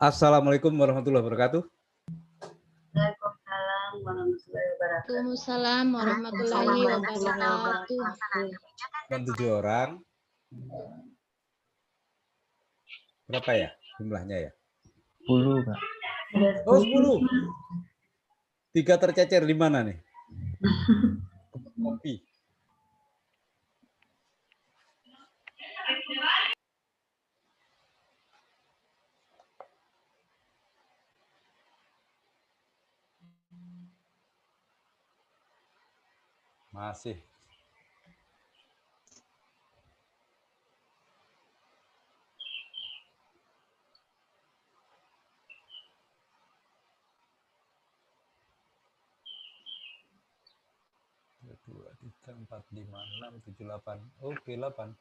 Assalamualaikum warahmatullahi wabarakatuh. Waalaikumsalam warahmatullahi wabarakatuh. Waalaikumsalam warahmatullahi wabarakatuh. Cuma 7 orang. Berapa ya jumlahnya ya? 10, Kak. Oh, 10. 3 tercecer di mana nih? Kopi. Masih. Dua, 3, 4, 5, 6, 7, 8. Oke, 8.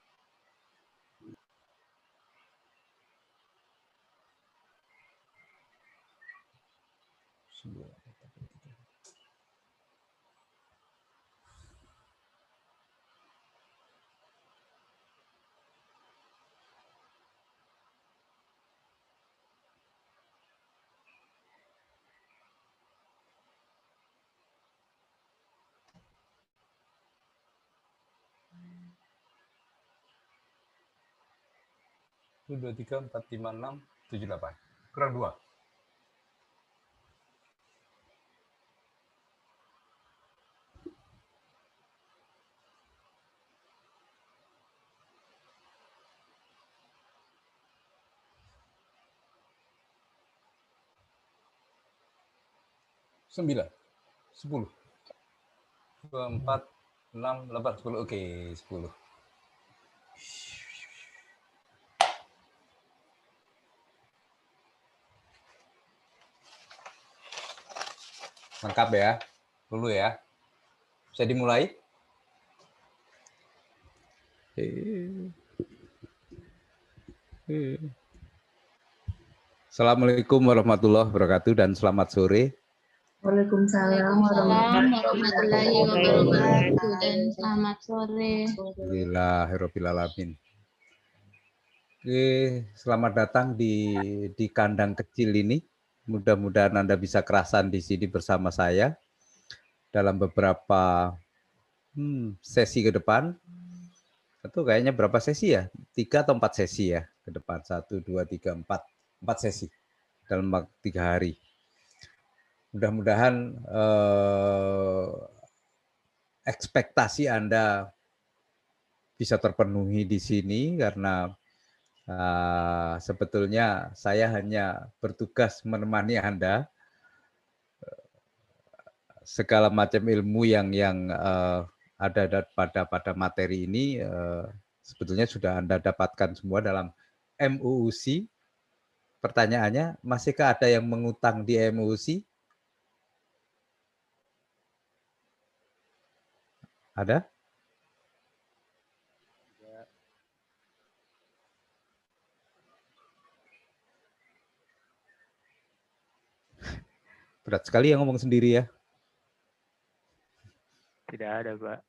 Itu 2, 3, 4, 5, 6, 7, 8. Kurang 2. Sembilan, 10. 2, 4, 6, 8, 10. Oke, 10. Lengkap ya, dulu ya. Bisa dimulai? Assalamualaikum warahmatullahi wabarakatuh dan selamat sore. Waalaikumsalam Warahmatullahi wabarakatuh dan selamat sore. Alhamdulillahirrahmanirrahim. Oke, selamat datang di kandang kecil ini. Mudah-mudahan Anda bisa kerasan di sini bersama saya dalam beberapa sesi ke depan. Itu kayaknya berapa sesi ya? 3 atau 4 sesi ya ke depan. 1, 2, 3, 4. 4 sesi dalam 3 hari. Mudah-mudahan ekspektasi Anda bisa terpenuhi di sini karena sebetulnya saya hanya bertugas menemani Anda. Segala macam ilmu yang ada pada materi ini sebetulnya sudah Anda dapatkan semua dalam MUUC. Pertanyaannya, masihkah ada yang mengutang di MUUC? Ada? Berat sekali yang ngomong sendiri ya. Tidak ada, Pak.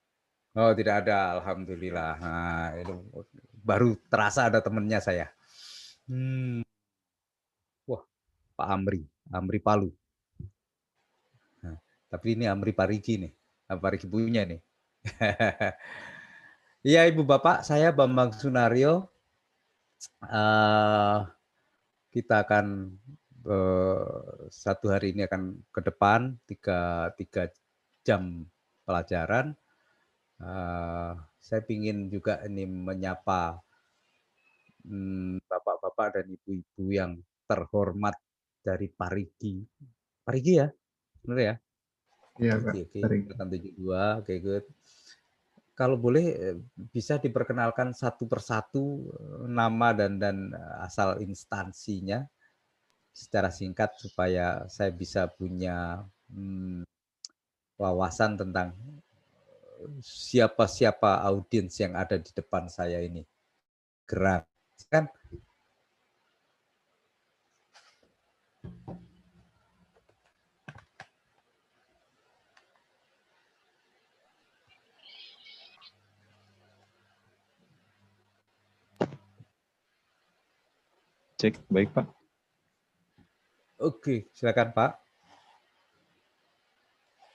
Oh, tidak ada. Alhamdulillah. Nah, itu baru terasa ada temennya saya. Wah, Pak Amri Palu. Nah, tapi ini Amri Parigi nih. Parigi punya nih. Iya, Ibu Bapak, saya Bambang Sunario. Kita akan satu hari ini akan ke depan 3 jam pelajaran. Saya ingin juga ini menyapa bapak-bapak dan ibu-ibu yang terhormat dari Parigi. Parigi ya? Benar ya? Iya, Kak. Oke, angkatan 72, oke, good. Kalau boleh bisa diperkenalkan satu persatu nama dan asal instansinya secara singkat supaya saya bisa punya wawasan tentang siapa-siapa audiens yang ada di depan saya ini. Gerak, kan? Cek, baik Pak. Oke, silakan Pak.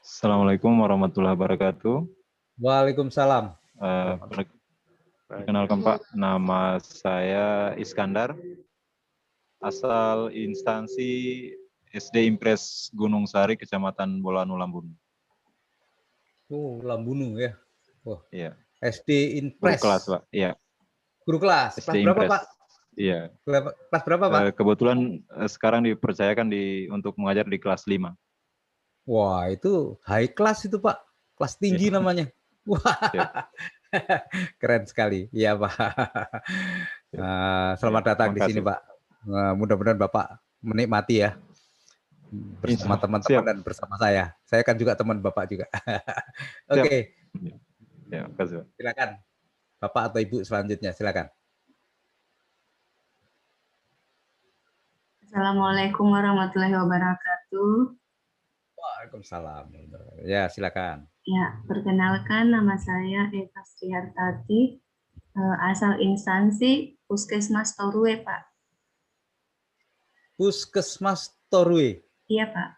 Assalamualaikum warahmatullahi wabarakatuh. Waalaikumsalam. Perkenalkan Pak, nama saya Iskandar, asal instansi SD Impres Gunung Sari, Kecamatan Bolanu, Lambun. Oh, Lambunu ya. Oh, Iya, SD guru Impres. kelas Pak. Iya, Guru kelas. SD Kelas berapa Impres. Pak? Iya. Kelas berapa Pak? Kebetulan sekarang dipercayakan untuk mengajar di kelas 5. Wah, itu high class itu Pak. Kelas tinggi Iya. namanya. Wah, Siap. keren sekali. Iya Pak. Selamat Iya, datang di sini makasih. Pak. Mudah-mudahan Bapak menikmati ya bersama teman-teman Siap. dan bersama saya. Saya kan juga teman Bapak juga. Siap. Oke, Ya, makasih Pak. silakan. Bapak atau Ibu selanjutnya, silakan. Assalamualaikum warahmatullahi wabarakatuh. Waalaikumsalam. Ya, silakan. Ya, perkenalkan nama saya Eva Srihartati, asal instansi Puskesmas Torue, Pak. Puskesmas Torue. Iya, Pak.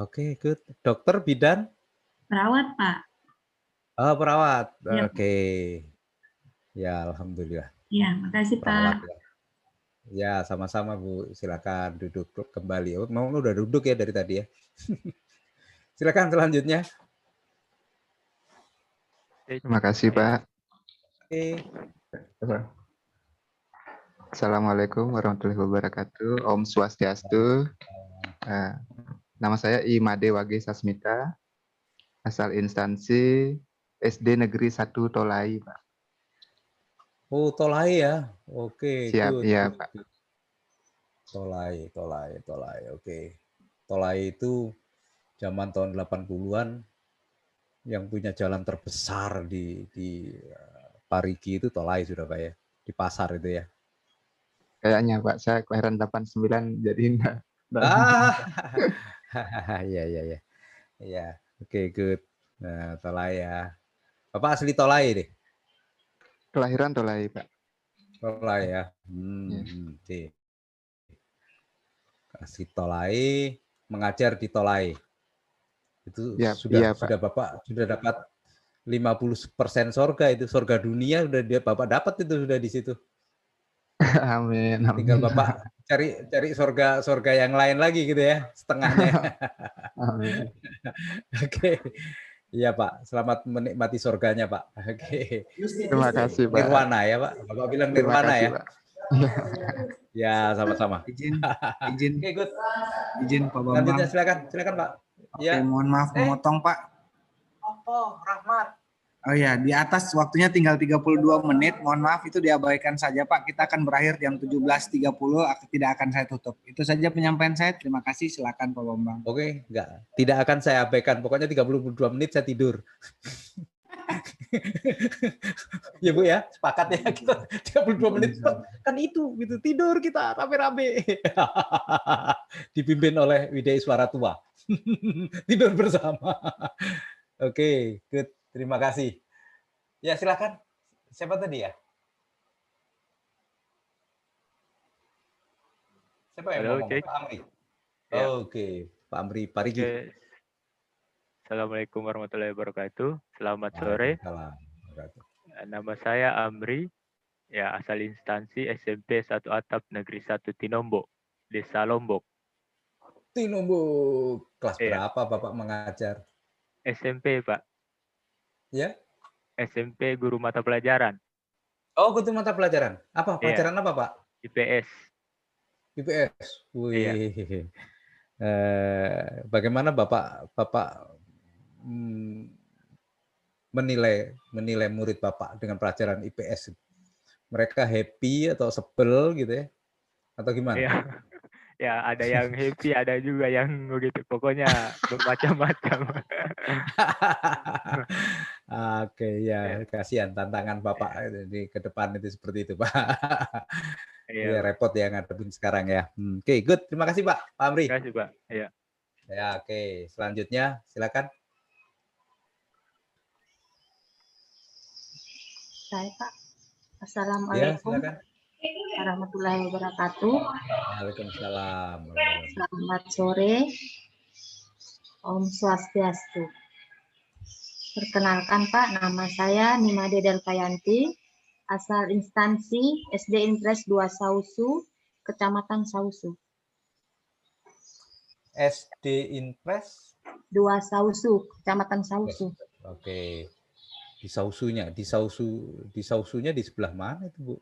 Oke, good. Dokter bidan? Perawat, Pak. Oh, perawat. Iya, Pak. Oke. Ya, alhamdulillah. Iya, makasih, Perawat Pak. ya. Ya, sama-sama Bu. Silakan duduk kembali. Oh, mau udah duduk ya dari tadi ya. Silakan selanjutnya. Terima kasih, Pak. Oke. Assalamualaikum warahmatullahi wabarakatuh. Om Swastiastu. Nama saya Imade Wage Sasmita, asal instansi SD Negeri 1 Tolai, Pak. Oh, Tolai ya. Oke, Siap, good, iya, good, Pak. good. Tolai. Oke. Tolai itu zaman tahun 80-an yang punya jalan terbesar di Parigi itu Tolai sudah Pak ya. Di pasar itu ya. Kayaknya, Pak, saya kelahiran 89, jadi enggak. Iya. Iya, oke, good. Nah, Tolai ya. Bapak asli Tolai deh. Kelahiran Tolai, Pak. Tolai ya. Ya. Oke. Asli Tolai, mengajar di Tolai. Itu Ya, sudah iya, Pak. Bapak sudah dapat 50% sorga itu, sorga dunia sudah Bapak dapat itu sudah di situ. Amin. Tinggal Bapak cari sorga yang lain lagi gitu ya, setengahnya. Amin. Oke. Iya Pak, selamat menikmati sorganya Pak. Oke. Terima kasih, Pak. Nirwana ya Pak. Bapak bilang Terima nirwana kasih, ya. Pak. Ya, sama-sama. Izin Oke, good. Pak Bambang. Selanjutnya silakan Pak. Oke, Ya. mohon maaf memotong Pak. Oh, Rahmat. Oh ya, di atas waktunya tinggal 32 menit. Mohon maaf itu diabaikan saja Pak. Kita akan berakhir jam 17.30, tidak akan saya tutup. Itu saja penyampaian saya. Terima kasih. Silakan Pak Bambang. Oke, enggak. Tidak akan saya abaikan. Pokoknya 32 menit saya tidur. Ya Bu ya, sepakat ya kita 32 menit kan itu tidur kita rame-rame. Dipimpin oleh Widya Iswara Tua. Tidur bersama. Oke, good. Terima kasih. Ya, silakan. Siapa tadi ya? Siapa yang Halo, ngomong? cek. Pak Amri. Ya. Oke, Pak Amri Parigi. Oke. Assalamualaikum warahmatullahi wabarakatuh. Selamat sore. Waalaikumsalam. Nama saya Amri, ya asal instansi SMP 1 Atap Negeri 1 Tinombok, Desa Lombok. Tinombok. Kelas Iya. berapa Bapak mengajar? SMP, Pak. Ya? SMP guru mata pelajaran. Oh, guru mata pelajaran. Apa? Pelajaran apa, Pak? IPS. IPS. Wih. Bagaimana Bapak menilai murid Bapak dengan pelajaran IPS? Mereka happy atau sebel gitu ya? Atau gimana? Iya. Ya, ada yang happy, ada juga yang begitu. Pokoknya bermacam-macam. Oke, ya, kasihan tantangan Bapak di ke depan itu seperti itu, Pak. Iya, Ya, repot ya ngadepin sekarang ya. Oke, good. Terima kasih, Pak Amri. Terima kasih, Pak. Iya. Ya, oke. Selanjutnya, silakan. Saya Pak. Assalamualaikum. Ya, silakan. warahmatullahi wabarakatuh. Waalaikumsalam. Selamat sore. Om Swastiastu. Perkenalkan Pak, nama saya Nimade Delpayanti, asal instansi SD Impres 2 Sausu, Kecamatan Sausu. SD Impres. 2 Sausu, Kecamatan Sausu. Oke. Di Sausunya, di Sausunya di sebelah mana itu, Bu?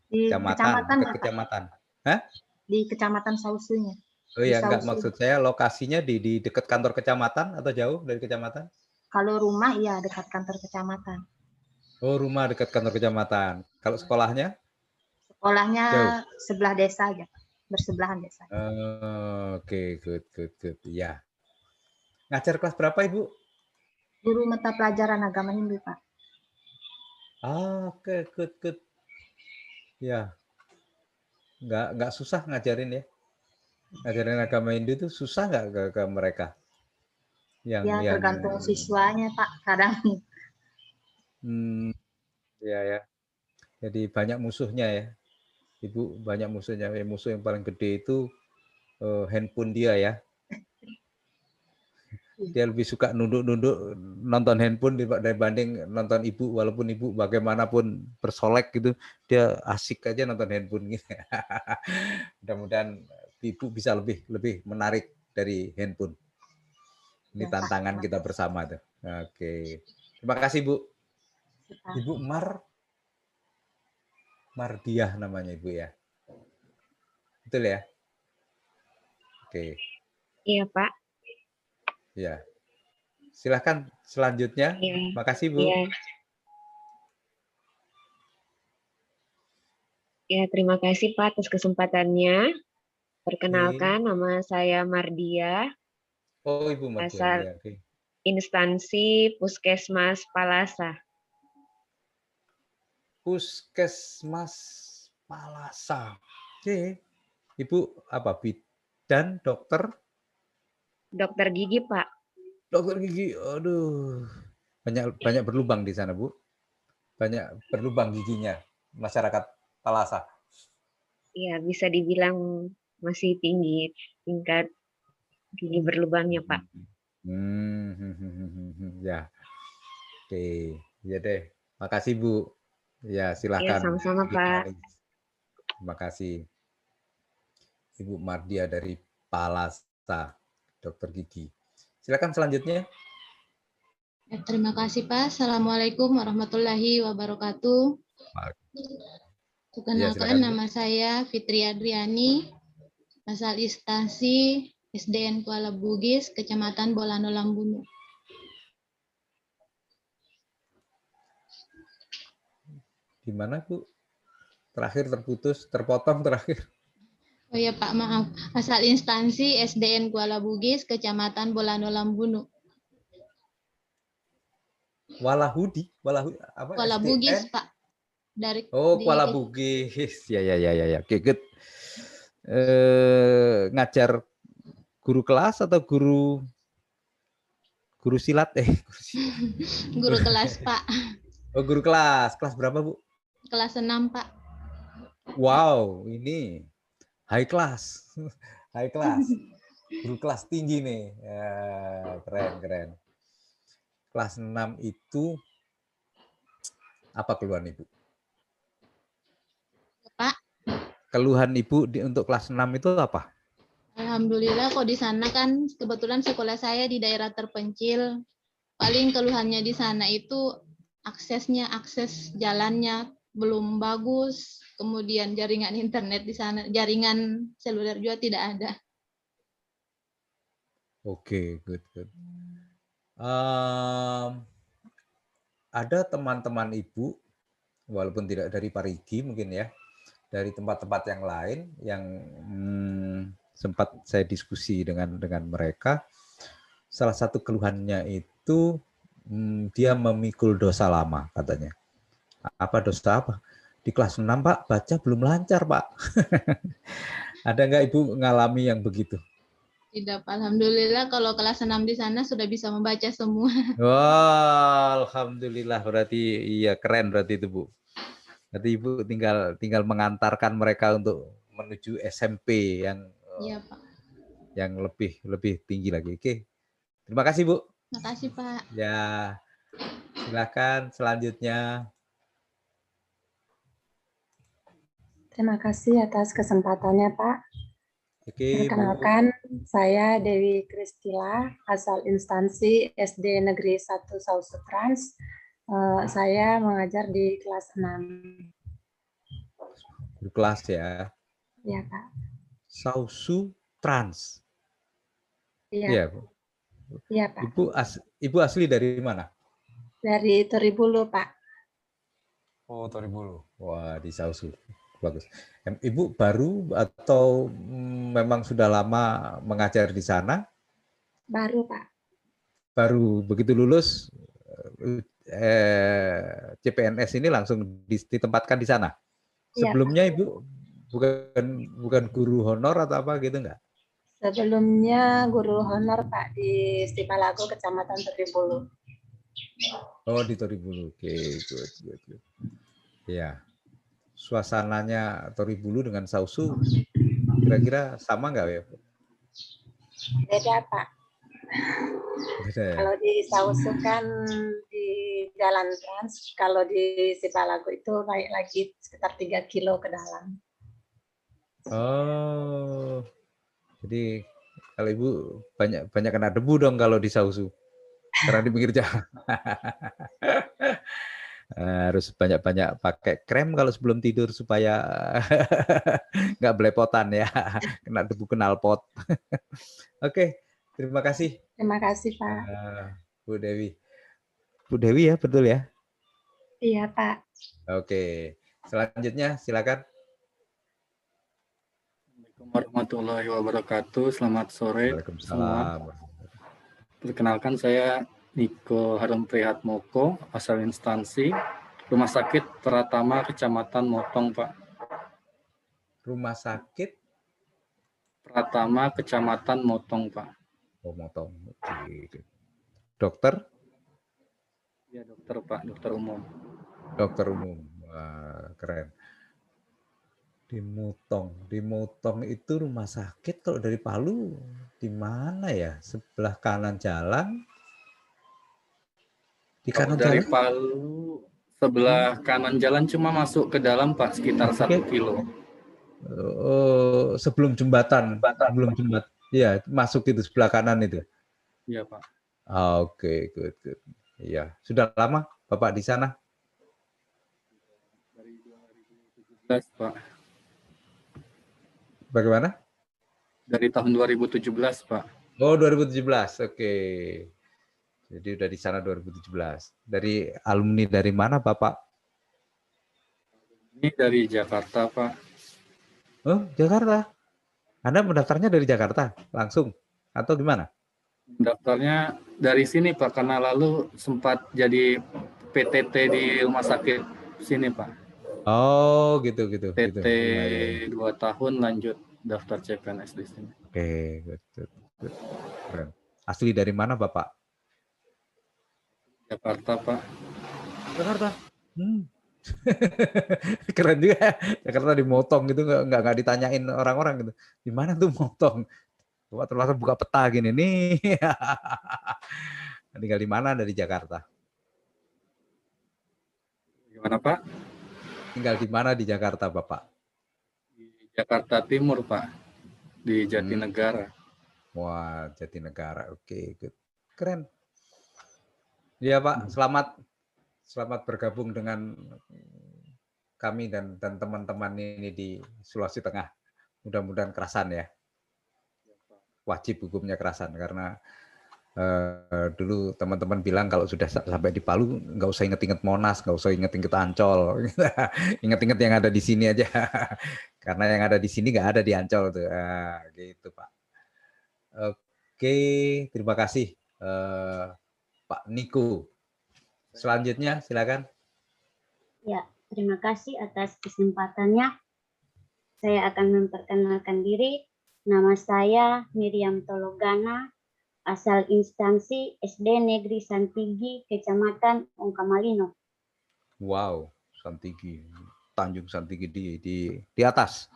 Di kecamatan, dekat kecamatan. Hah? Di Kecamatan Sausunya. Oh ya, Di enggak, Sausu. maksud saya lokasinya di dekat kantor kecamatan atau jauh dari kecamatan? Kalau rumah iya dekat kantor kecamatan. Oh, rumah dekat kantor kecamatan. Kalau sekolahnya? Sekolahnya Jauh. sebelah desa aja, Pak. Bersebelahan desa. Oke, good. Ya. Ngajar kelas berapa, Ibu? Guru mata pelajaran agama Hindu, Pak. Oke, good. Ya. Nggak susah ngajarin ya? Ngajarin agama Hindu itu susah nggak ke mereka? Ya, tergantung siswanya, Pak. Kadang. Ya. Jadi banyak musuhnya ya. Ibu banyak musuhnya. Musuh yang paling gede itu handphone dia ya. Dia lebih suka nunduk-nunduk nonton handphone dibanding nonton ibu, walaupun ibu bagaimanapun bersolek gitu, dia asik aja nonton handphone gitu. Mudah-mudahan ibu bisa lebih menarik dari handphone. Ini tantangan kita bersama tuh. Oke. Terima kasih, Bu. Ibu Mardiah namanya Ibu ya. Betul ya? Oke. Iya, Pak. Ya. Silahkan selanjutnya. Iya. Makasih, Bu. Iya. Ya, terima kasih Pak atas kesempatannya. Perkenalkan, nama saya Mardia. Oh, Ibu Mardia. Asal Ya, okay. Instansi Puskesmas Palasa. Puskesmas Palasa. Oke. Ibu apa? Bidan, dokter? Dokter gigi, Pak. Dokter gigi. Aduh. Banyak berlubang di sana, Bu. Banyak berlubang giginya masyarakat Palasa. Iya, bisa dibilang masih tinggi tingkat gigi berlubangnya, Pak. Ya. Oke. Ya deh. Makasih, Bu. Ya, silakan. Ya, sama-sama, Pak. Terima kasih. Ibu Mardia dari Palasa, dokter gigi. Silakan selanjutnya. Ya, terima kasih Pak. Assalamualaikum warahmatullahi wabarakatuh. Perkenalkan, nama saya Fitri Adriani, asal instansi SDN Kuala Bugis, Kecamatan Bolano Lambunu. Di mana, Bu? Terakhir terputus, terpotong terakhir. Oh ya Pak, maaf. Asal instansi SDN Kuala Bugis, Kecamatan Bolano Lambunu. Walahudi apa? Kuala SDN? Bugis, Pak. Kuala Bugis. Ya. Oke, good. Ngajar guru kelas atau guru silat? Guru kelas, Pak. Oh, guru kelas. Kelas berapa, Bu? Kelas 6, Pak. Wow, ini high class. High class. Guru kelas tinggi nih. Ya, keren. Kelas 6 itu apa keluhan Ibu? Pak. Keluhan Ibu untuk kelas 6 itu apa? Alhamdulillah kok di sana kan kebetulan sekolah saya di daerah terpencil. Paling keluhannya di sana itu akses jalannya belum bagus, kemudian jaringan internet di sana, jaringan seluler juga tidak ada. Oke, good. Ada teman-teman Ibu, walaupun tidak dari Parigi mungkin ya, dari tempat-tempat yang lain yang sempat saya diskusi dengan mereka. Salah satu keluhannya itu dia memikul dosa lama katanya. Apa dosa apa? Di kelas 6 Pak, baca belum lancar Pak. Ada nggak Ibu ngalami yang begitu? Tidak, alhamdulillah kalau kelas 6 di sana sudah bisa membaca semua. Wah, alhamdulillah berarti iya keren berarti itu Bu. Berarti Ibu tinggal mengantarkan mereka untuk menuju SMP Iya, Pak. yang lebih tinggi lagi. Oke. Terima kasih, Bu. Makasih, Pak. Ya, silakan selanjutnya. Terima kasih atas kesempatannya, Pak. Oke, Bu. Perkenalkan, saya Dewi Kristila, asal instansi SD Negeri 1 Sausu Trans. Saya mengajar di kelas 6. Kelas ya. Ya, Pak. Sausu Trans. Iya, Iya, Bu. iya, Pak. Ibu asli dari mana? Dari Toribulu, Pak. Oh, Toribulu. Wah, di Sausu. Bagus. Ibu baru atau memang sudah lama mengajar di sana? Baru, Pak. Baru begitu lulus CPNS ini langsung ditempatkan di sana. Iya, Sebelumnya Ibu bukan guru honor atau apa gitu enggak? Sebelumnya guru honor, Pak, di Stipalago, Kecamatan Toribulu. Oh, di Toribulu. Oke, good. Ya. Suasananya Toribulu dengan Sausu kira-kira sama enggak ya? Beda, Pak. Beda ya? Kalau di Sausu kan di Jalan Trans, kalau di Stipalago itu naik lagi sekitar 3 kilo ke dalam. Oh, jadi kalau Ibu banyak kena debu dong kalau di Sausu, karena di pinggir jalan. Harus banyak-banyak pakai krem kalau sebelum tidur supaya nggak belepotan ya, kena debu knalpot. Oke, terima kasih. Terima kasih, Pak. Bu Dewi. Bu Dewi ya, betul ya? Iya, Pak. Oke, selanjutnya silakan. Assalamualaikum warahmatullahi wabarakatuh. Selamat sore semua. Perkenalkan saya Niko Harum Prihatmoko, asal instansi Rumah Sakit Pratama Kecamatan Motong, Pak. Rumah Sakit Pratama Kecamatan Motong, Pak. Oh, Motong. Oke. Dokter? Ya, dokter, Pak. Dokter umum. Dokter umum. Wah, keren. Di Motong itu rumah sakit kalau dari Palu di mana ya? Sebelah kanan jalan? Di kanan dari jalan? Palu sebelah kanan jalan cuma masuk ke dalam, Pak, sekitar 1 kilo. Oh, sebelum jembatan. Iya, masuk itu sebelah kanan itu. Iya, Pak. Oke, good. Iya, sudah lama Bapak di sana? Dari 2017, Pak. Bagaimana? Dari tahun 2017, Pak. Oh, 2017. Oke. Jadi udah di sana 2017. Dari alumni dari mana, Bapak? Ini dari Jakarta, Pak. Oh, Jakarta. Anda mendaftarnya dari Jakarta langsung atau gimana? Daftarnya dari sini, Pak, karena lalu sempat jadi PTT di rumah sakit sini, Pak. Oh, gitu. PT Ya. 2 tahun lanjut daftar CPNS di sini. Oke, good. Keren. Asli dari mana, Bapak? Jakarta, Pak. Jakarta. Keren juga. Jakarta di Motong gitu, nggak ditanyain orang-orang gitu. Di mana tuh Motong? Bapak terlalu buka peta gini nih. Tinggal di mana dari Jakarta? Gimana, Pak? Tinggal di mana di Jakarta, Bapak? Di Jakarta Timur, Pak. Di Jatinegara. Wah, Jatinegara. Oke, good. Keren. Iya, Pak. Selamat bergabung dengan kami dan teman-teman ini di Sulawesi Tengah. Mudah-mudahan kerasan ya. Wajib hukumnya kerasan karena dulu teman-teman bilang kalau sudah sampai di Palu nggak usah inget-inget Monas, nggak usah inget-inget Ancol, inget-inget yang ada di sini aja, karena yang ada di sini nggak ada di Ancol tuh, gitu Pak. Oke, terima kasih Pak Niko. Selanjutnya silakan. Ya, terima kasih atas kesempatannya. Saya akan memperkenalkan diri. Nama saya Miriam Tologana, asal instansi SD Negeri Santigi, Kecamatan Ongkamalino. Wow, Santigi. Tanjung Santigi di atas.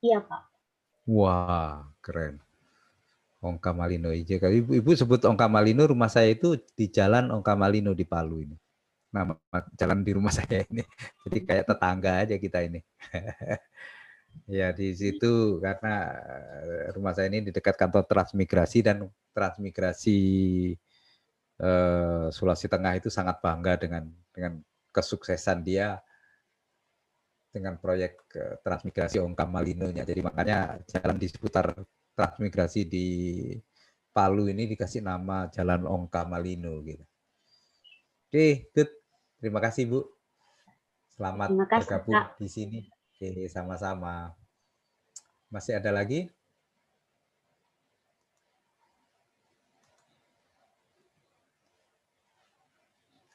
Iya, Pak. Wah, keren. Ongka Malino. Ibu sebut Ongka Malino, rumah saya itu di Jalan Ongka Malino di Palu ini. Nama jalan di rumah saya ini. Jadi kayak tetangga aja kita ini. Ya di situ karena rumah saya ini di dekat kantor transmigrasi dan transmigrasi Sulawesi Tengah itu sangat bangga dengan kesuksesan dia dengan proyek transmigrasi Ongka Malino-nya. Jadi makanya jalan di seputar transmigrasi di Palu ini dikasih nama Jalan Ongka Malino gitu. Oke, good. Terima kasih Bu. Selamat bergabung di sini. Oke, sama-sama. Masih ada lagi?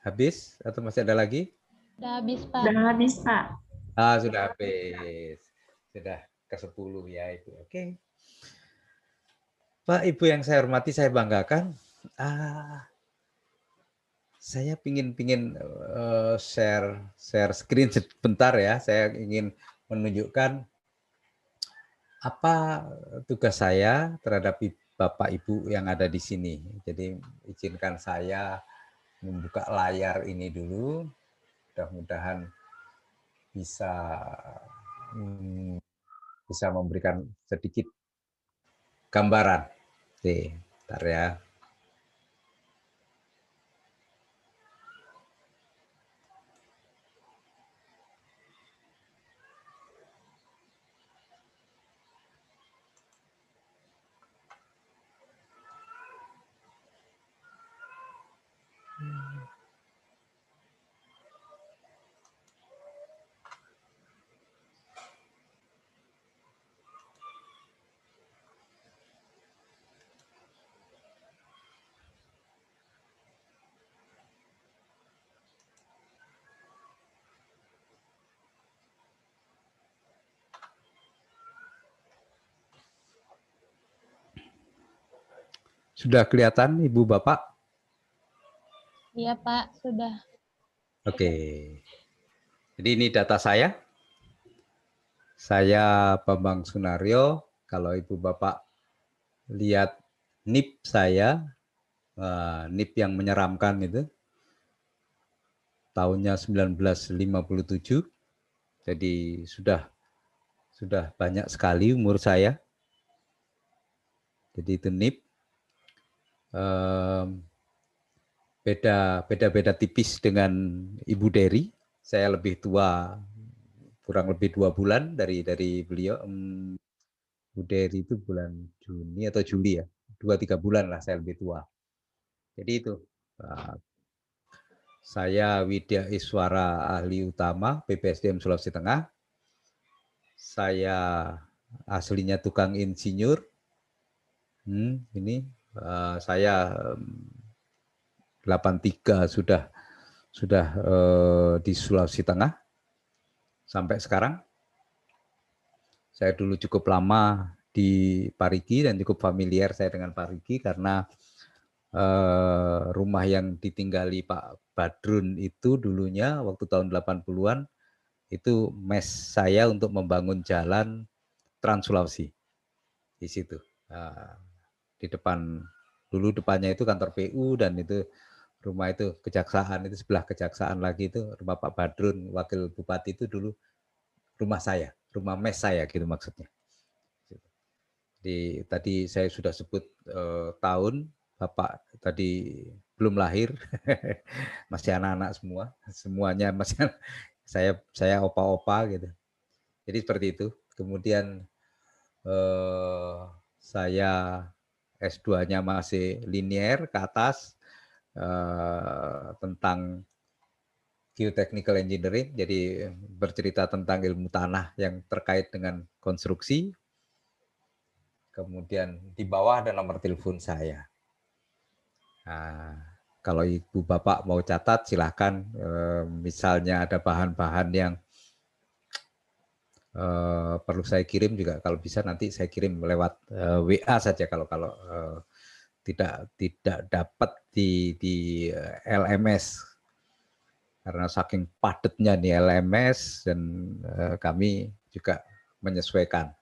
Habis atau masih ada lagi? Sudah habis, Pak. Sudah habis, Pak. Sudah habis. Sudah ke-10 ya itu. Oke. Pak, Ibu yang saya hormati, saya banggakan. Saya pingin share screen sebentar ya. Saya ingin menunjukkan apa tugas saya terhadap Bapak Ibu yang ada di sini. Jadi izinkan saya membuka layar ini dulu. Mudah-mudahan bisa memberikan sedikit gambaran. Oke, bentar ya. Sudah kelihatan Ibu Bapak? Iya, Pak, sudah. Oke. Jadi ini data saya. Saya Bambang Sunario. Kalau Ibu Bapak lihat NIP saya, NIP yang menyeramkan itu, tahunnya 1957. Jadi sudah banyak sekali umur saya. Jadi itu NIP. Beda tipis dengan Ibu Dery. Saya lebih tua, kurang lebih 2 bulan dari beliau. Ibu Dery itu bulan Juni atau Juli ya, 2-3 bulan lah saya lebih tua. Jadi itu. Saya Widya Iswara, ahli utama BPSDM Sulawesi Tengah. Saya aslinya tukang insinyur. Ini saya 83 sudah di Sulawesi Tengah sampai sekarang. Saya dulu cukup lama di Parigi dan cukup familiar saya dengan Parigi karena rumah yang ditinggali Pak Badrun itu dulunya waktu tahun 80-an itu mes saya untuk membangun jalan Trans Sulawesi di situ. Di depannya itu kantor PU dan itu rumah itu kejaksaan, itu sebelah kejaksaan lagi itu rumah Pak Badrun, wakil bupati itu dulu rumah saya, rumah mes saya gitu maksudnya. Jadi tadi saya sudah sebut tahun, Bapak tadi belum lahir, masih anak-anak semuanya masih saya opa-opa gitu. Jadi seperti itu. Kemudian saya S2-nya masih linier ke atas tentang geotechnical engineering, jadi bercerita tentang ilmu tanah yang terkait dengan konstruksi. Kemudian di bawah ada nomor telepon saya. Kalau Ibu Bapak mau catat silahkan, misalnya ada bahan-bahan yang perlu saya kirim juga, kalau bisa nanti saya kirim lewat WA saja kalau tidak dapat di LMS. karena saking padatnya nih LMS dan kami juga menyesuaikan.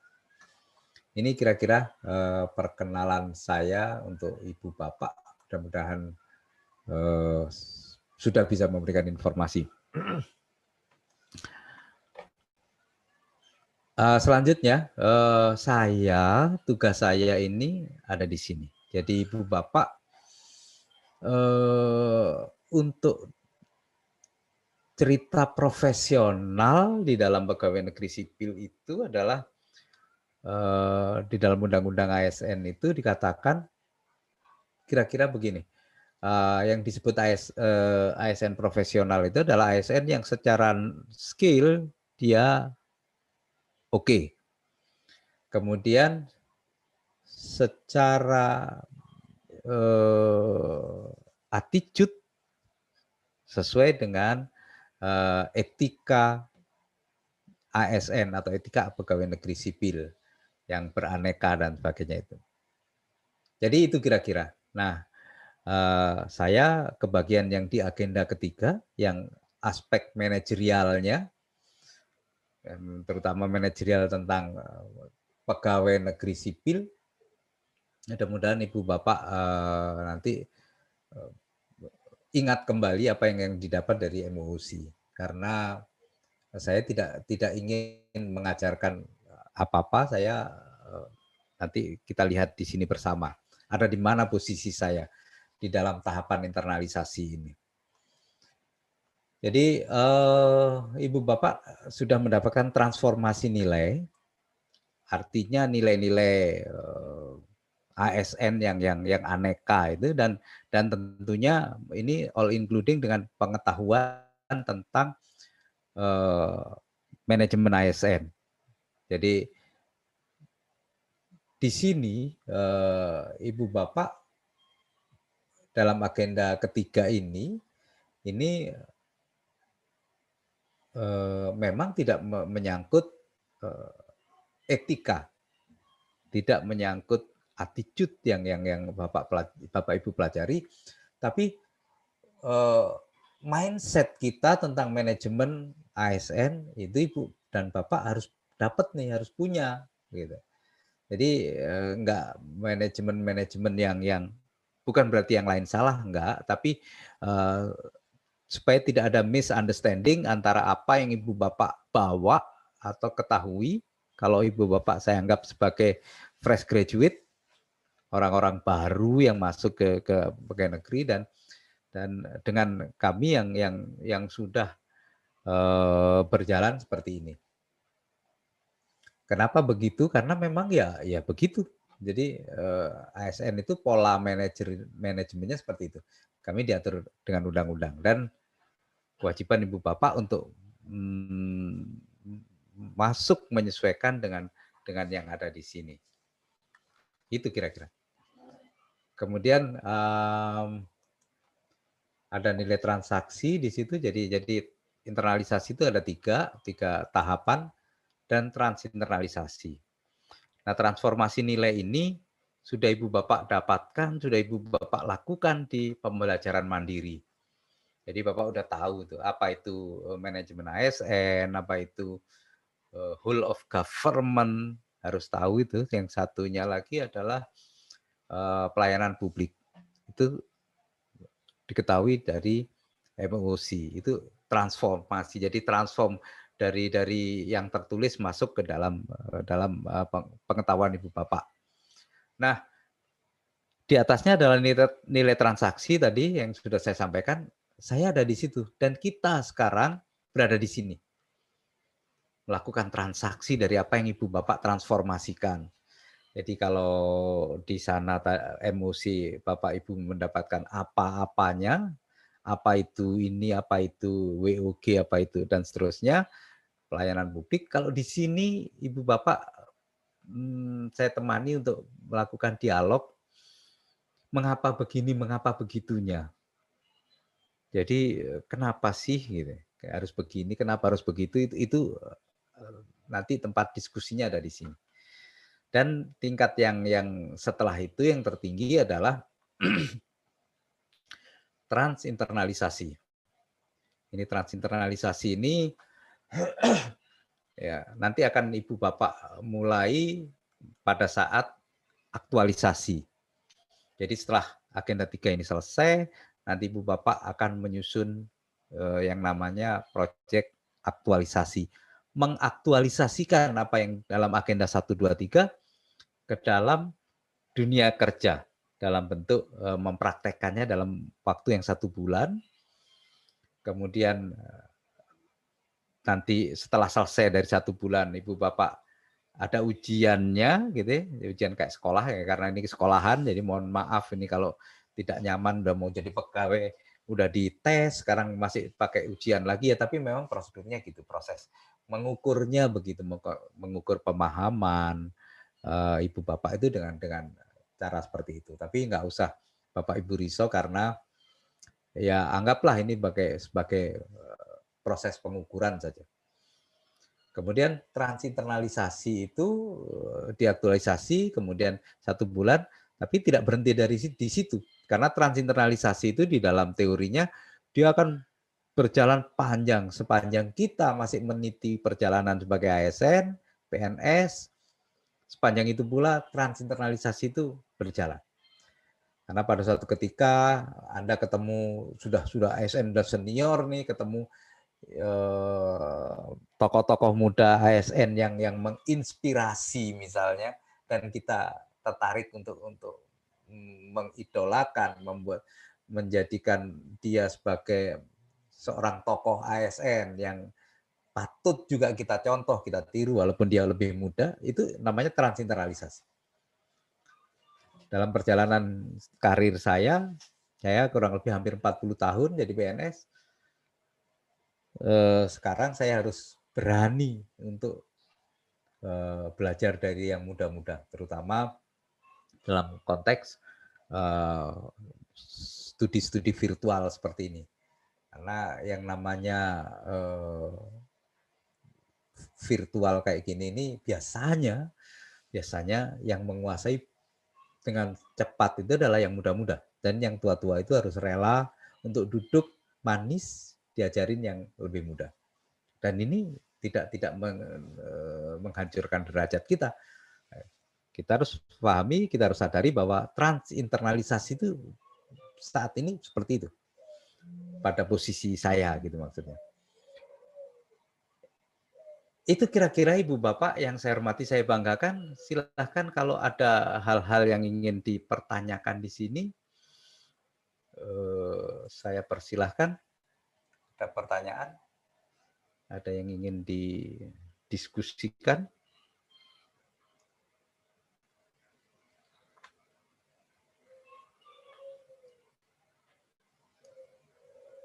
Ini kira-kira perkenalan saya untuk Ibu Bapak. Mudah-mudahan sudah bisa memberikan informasi. Selanjutnya, tugas saya ini ada di sini. Jadi Ibu Bapak, untuk cerita profesional di dalam pegawai negeri sipil itu adalah di dalam Undang-Undang ASN itu dikatakan kira-kira begini. Yang disebut ASN profesional itu adalah ASN yang secara skill dia oke. Kemudian secara attitude sesuai dengan etika ASN atau etika pegawai negeri sipil yang beraneka dan sebagainya itu. Jadi itu kira-kira. Nah, saya kebagian yang di agenda ketiga, yang aspek manajerialnya, terutama manajerial tentang pegawai negeri sipil. Mudah-mudahan Ibu Bapak nanti ingat kembali apa yang didapat dari MUOC, karena saya tidak ingin mengajarkan apa-apa. Saya nanti kita lihat di sini bersama. Ada di mana posisi saya di dalam tahapan internalisasi ini. Jadi Ibu Bapak sudah mendapatkan transformasi nilai, artinya nilai-nilai ASN yang aneka itu, dan tentunya ini all including dengan pengetahuan tentang manajemen ASN. Jadi di sini Ibu Bapak dalam agenda ketiga ini memang tidak menyangkut etika, tidak menyangkut attitude yang Bapak Ibu pelajari, tapi mindset kita tentang manajemen ASN itu Ibu dan Bapak harus dapat nih, harus punya gitu. Jadi enggak manajemen yang bukan berarti yang lain salah, enggak, tapi supaya tidak ada misunderstanding antara apa yang Ibu Bapak bawa atau ketahui. Kalau Ibu Bapak saya anggap sebagai fresh graduate, orang-orang baru yang masuk ke pegawai negeri, dan dengan kami yang sudah berjalan seperti ini. Kenapa begitu? Karena memang ya begitu. Jadi ASN itu pola manajemennya seperti itu. Kami diatur dengan undang-undang, dan kewajiban Ibu Bapak untuk masuk menyesuaikan dengan yang ada di sini. Itu kira-kira. Kemudian ada nilai transaksi di situ. Jadi internalisasi itu ada tiga tahapan dan transinternalisasi. Nah, transformasi nilai ini sudah Ibu Bapak dapatkan, sudah Ibu Bapak lakukan di pembelajaran mandiri. Jadi Bapak udah tahu tuh apa itu manajemen ASN, apa itu whole of government, harus tahu itu. Yang satunya lagi adalah pelayanan publik. Itu diketahui dari MUOC. Itu transformasi. Jadi transform dari yang tertulis masuk ke dalam pengetahuan Ibu Bapak. Nah, di atasnya adalah nilai transaksi tadi yang sudah saya sampaikan. Saya ada di situ, dan kita sekarang berada di sini melakukan transaksi dari apa yang Ibu Bapak transformasikan. Jadi kalau di sana MUOC Bapak Ibu mendapatkan apa-apanya, apa itu ini, apa itu WOG, apa itu dan seterusnya, pelayanan publik. Kalau di sini Ibu Bapak saya temani untuk melakukan dialog, mengapa begini, mengapa begitunya. Jadi kenapa sih gitu, harus begini, kenapa harus begitu, itu nanti tempat diskusinya ada di sini. Dan tingkat yang setelah itu yang tertinggi adalah transinternalisasi. Ini transinternalisasi ini ya nanti akan Ibu Bapak mulai pada saat aktualisasi. Jadi setelah agenda 3 ini selesai, nanti Ibu Bapak akan menyusun yang namanya proyek aktualisasi. Mengaktualisasikan apa yang dalam agenda 1, 2, 3 ke dalam dunia kerja, dalam bentuk mempraktekkannya dalam waktu yang 1 bulan. Kemudian nanti setelah selesai dari 1 bulan, Ibu Bapak ada ujiannya gitu ya, ujian kayak sekolah ya, karena ini sekolahan, jadi mohon maaf ini kalau tidak nyaman udah mau jadi pegawai, udah dites, sekarang masih pakai ujian lagi ya, tapi memang prosedurnya gitu, proses mengukurnya begitu, mengukur pemahaman Ibu Bapak itu dengan cara seperti itu. Tapi nggak usah Bapak Ibu risau karena ya anggaplah ini sebagai proses pengukuran saja. Kemudian transinternalisasi itu diaktualisasi, kemudian 1 bulan, tapi tidak berhenti di situ. Karena transinternalisasi itu di dalam teorinya, dia akan berjalan panjang, sepanjang kita masih meniti perjalanan sebagai ASN, PNS, sepanjang itu pula transinternalisasi itu berjalan. Karena pada suatu ketika Anda ketemu sudah ASN, sudah senior nih, ketemu tokoh-tokoh muda ASN yang menginspirasi misalnya, dan kita tertarik untuk mengidolakan, menjadikan dia sebagai seorang tokoh ASN yang patut juga kita contoh, kita tiru walaupun dia lebih muda, itu namanya transinternalisasi. Dalam perjalanan karir saya kurang lebih hampir 40 tahun jadi PNS, sekarang saya harus berani untuk belajar dari yang muda-muda, terutama dalam konteks studi-studi virtual seperti ini. Karena yang namanya virtual kayak gini ini biasanya yang menguasai dengan cepat itu adalah yang muda-muda, dan yang tua-tua itu harus rela untuk duduk manis diajarin yang lebih muda. Dan ini tidak menghancurkan derajat kita. Kita harus pahami, kita harus sadari bahwa transinternalisasi itu saat ini seperti itu. Pada posisi saya gitu maksudnya. Itu kira-kira Ibu Bapak yang saya hormati, saya banggakan, silahkan kalau ada hal-hal yang ingin dipertanyakan di sini, saya persilahkan. Ada pertanyaan? Ada yang ingin didiskusikan?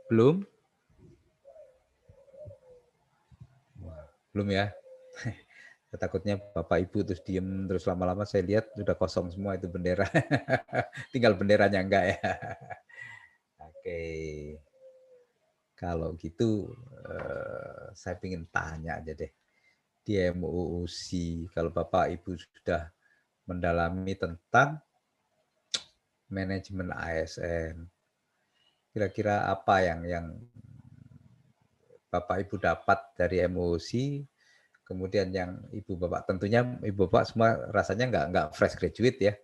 Belum? Belum ya? Takutnya Bapak Ibu terus diem, terus lama-lama saya lihat sudah kosong semua itu bendera. Tinggal benderanya enggak ya? Oke. Kalau gitu saya ingin tanya aja deh. Di MUUC, kalau Bapak Ibu sudah mendalami tentang manajemen ASN, kira-kira apa yang Bapak Ibu dapat dari MUUC, kemudian yang Ibu Bapak, tentunya Ibu Bapak semua rasanya nggak fresh graduate ya,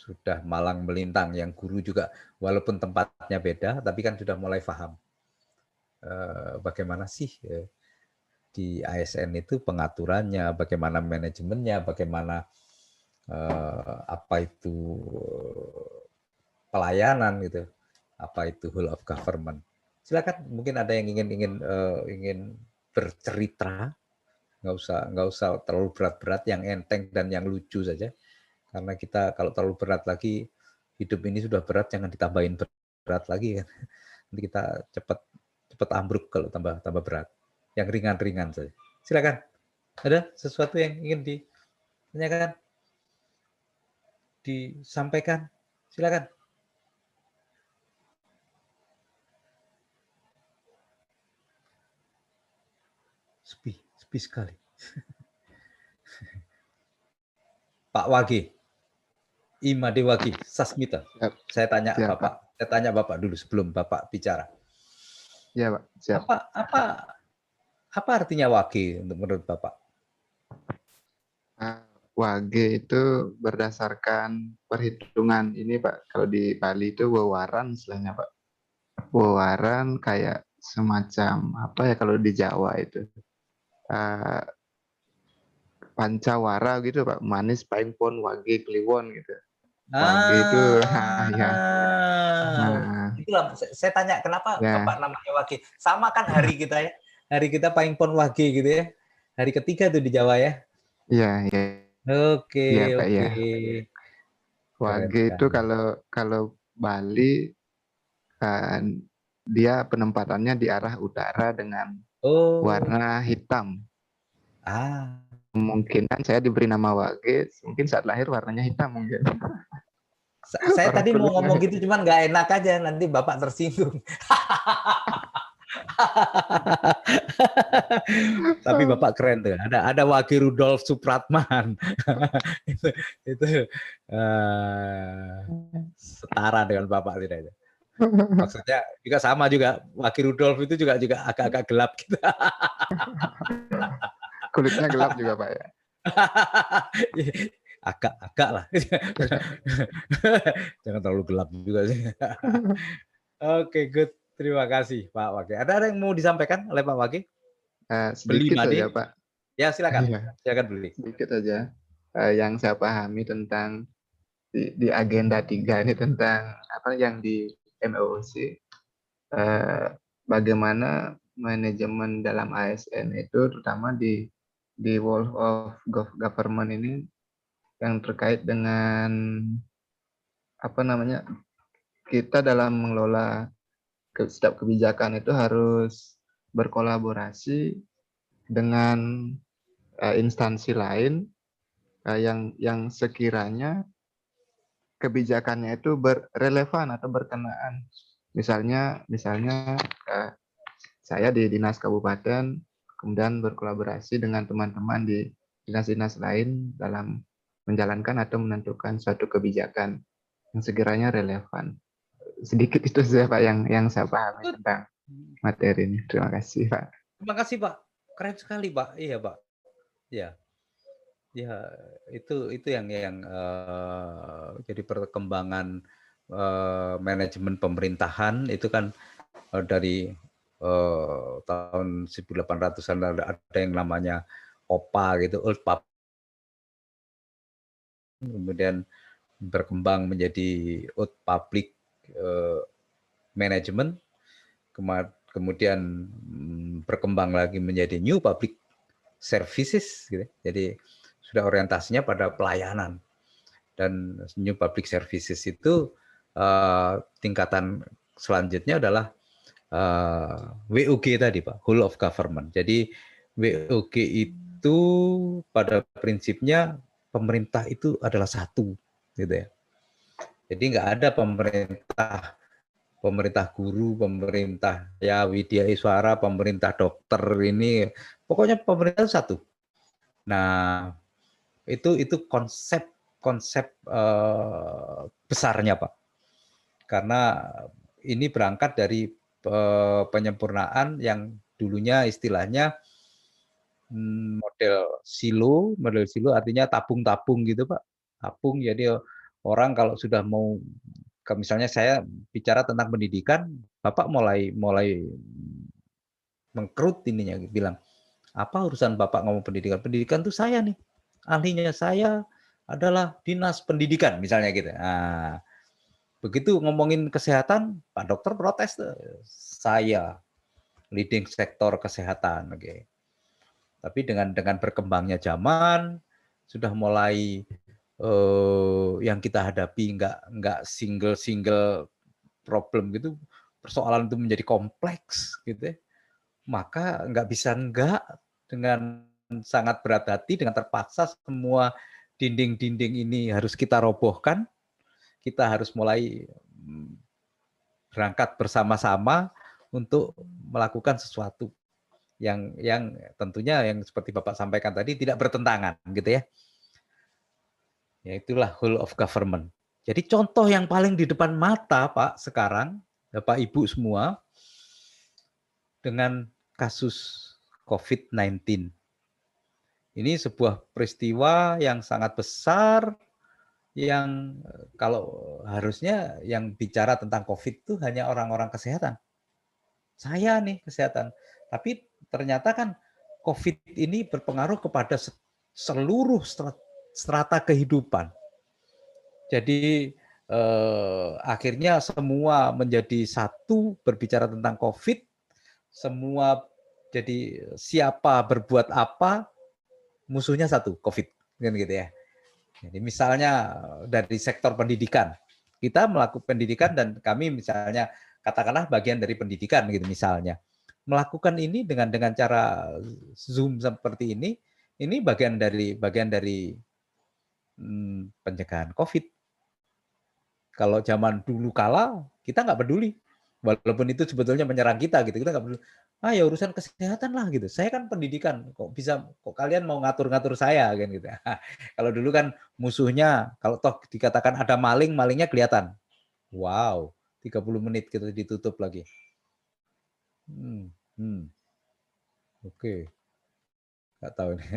sudah malang melintang, yang guru juga walaupun tempatnya beda, tapi kan sudah mulai paham bagaimana sih di ASN itu pengaturannya, bagaimana manajemennya, bagaimana apa itu pelayanan gitu, apa itu whole of government. Silakan, mungkin ada yang ingin bercerita, nggak usah terlalu berat-berat, yang enteng dan yang lucu saja. Karena kita kalau terlalu berat lagi, hidup ini sudah berat, jangan ditambahin berat lagi kan. Nanti kita cepat ambruk kalau tambah berat. Yang ringan-ringan saja. Silakan. Ada sesuatu yang ingin ditanyakan? Disampaikan? Silakan. Sepi sekali. Pak Wage. Imadewaki Sasmita. Siap. Saya tanya Siap, Bapak. Saya tanya Bapak dulu sebelum Bapak bicara. Ya, Pak. Siap. Apa artinya wage menurut Bapak? Wage itu berdasarkan perhitungan ini, Pak. Kalau di Bali itu wewaran istilahnya, Pak. Wewaran kayak semacam apa ya kalau di Jawa itu pancawara gitu, Pak. Manis paing pon wage kliwon gitu. Wage itu ya. Nah, Itulah saya tanya kenapa ya. Bapak namanya wage. Sama kan hari kita ya. Hari kita paing pon wage gitu ya. Hari ketiga tuh di Jawa ya. Iya, iya. Oke, Iya, Pak, oke. ya. Keren Wage itu sekali. kalau Bali dia penempatannya di arah utara dengan warna hitam. Kemungkinan saya diberi nama Wage, mungkin saat lahir warnanya hitam mungkin. Saya tadi mau ngomong gitu cuman nggak enak aja, nanti Bapak tersinggung. Tapi Bapak keren tuh. Ada Wage Rudolf Supratman. itu setara dengan Bapak tidak itu. Maksudnya juga sama juga Wage Rudolf itu juga agak-agak gelap gitu. Kulitnya gelap juga, Pak ya. Agak lah. Jangan terlalu gelap juga sih. Oke, good. Terima kasih Pak Wage. Ada yang mau disampaikan oleh Pak Wage? Sedikit saja, Pak. Ya, silakan. Iya. Silakan beli. Sedikit saja. Yang saya pahami tentang di agenda 3 ini tentang apa yang di MOOC, bagaimana manajemen dalam ASN itu terutama di World of Government ini yang terkait dengan apa namanya, kita dalam mengelola setiap kebijakan itu harus berkolaborasi dengan instansi lain yang sekiranya kebijakannya itu berrelevan atau berkenaan. Misalnya saya di dinas kabupaten kemudian berkolaborasi dengan teman-teman di dinas-dinas lain dalam menjalankan atau menentukan suatu kebijakan yang sekiranya relevan. Sedikit itu saja, Pak, yang saya pahami tentang materi ini. Terima kasih, Pak. Terima kasih, Pak. Keren sekali, Pak. Iya, Pak. Iya. Ya, itu yang jadi perkembangan manajemen pemerintahan itu kan dari tahun 1800-an ada yang namanya OPA gitu, Old Public, kemudian berkembang menjadi Old Public Management, kemudian berkembang lagi menjadi New Public Services, gitu. Jadi sudah orientasinya pada pelayanan, dan New Public Services itu tingkatan selanjutnya adalah WOG tadi, Pak, Whole of Government. Jadi WOG itu pada prinsipnya pemerintah itu adalah satu, gitu ya. Jadi nggak ada pemerintah guru, pemerintah ya Widya Iswara, pemerintah dokter ini, pokoknya pemerintah satu. Nah, itu konsep besarnya, Pak. Karena ini berangkat dari penyempurnaan yang dulunya istilahnya model silo artinya tabung-tabung gitu, Pak. Tabung, jadi orang kalau sudah mau, misalnya saya bicara tentang pendidikan, Bapak mulai mengkerut ininya, bilang, apa urusan Bapak ngomong pendidikan? Pendidikan itu saya nih, ahlinya saya adalah dinas pendidikan, misalnya gitu. Nah, begitu ngomongin kesehatan, Pak Dokter protes, saya leading sektor kesehatan, oke. Tapi dengan berkembangnya zaman, sudah mulai yang kita hadapi nggak single problem gitu, persoalan itu menjadi kompleks gitu ya. Maka nggak bisa dengan sangat berat hati, dengan terpaksa semua dinding-dinding ini harus kita robohkan. Kita harus mulai berangkat bersama-sama untuk melakukan sesuatu yang tentunya yang seperti Bapak sampaikan tadi tidak bertentangan, gitu ya. Ya itulah whole of government. Jadi contoh yang paling di depan mata Pak sekarang, Bapak Ibu semua, dengan kasus COVID-19. Ini sebuah peristiwa yang sangat besar, yang kalau harusnya yang bicara tentang COVID itu hanya orang-orang kesehatan. Saya nih kesehatan. Tapi ternyata kan COVID ini berpengaruh kepada seluruh strata kehidupan. Jadi akhirnya semua menjadi satu berbicara tentang COVID, semua jadi siapa berbuat apa, musuhnya satu, COVID, kan gitu ya. Jadi misalnya dari sektor pendidikan, kita melakukan pendidikan dan kami misalnya katakanlah bagian dari pendidikan gitu misalnya, melakukan ini dengan cara Zoom seperti ini bagian dari pencegahan COVID. Kalau zaman dulu kala kita nggak peduli, walaupun itu sebetulnya menyerang kita gitu, kita nggak peduli. Ah ya urusan kesehatan lah gitu. Saya kan pendidikan, kok kalian mau ngatur-ngatur saya kan gitu. Kalau dulu kan musuhnya, kalau toh dikatakan ada maling, malingnya kelihatan. Wow, 30 menit kita ditutup lagi. Oke. Nggak tahu nih.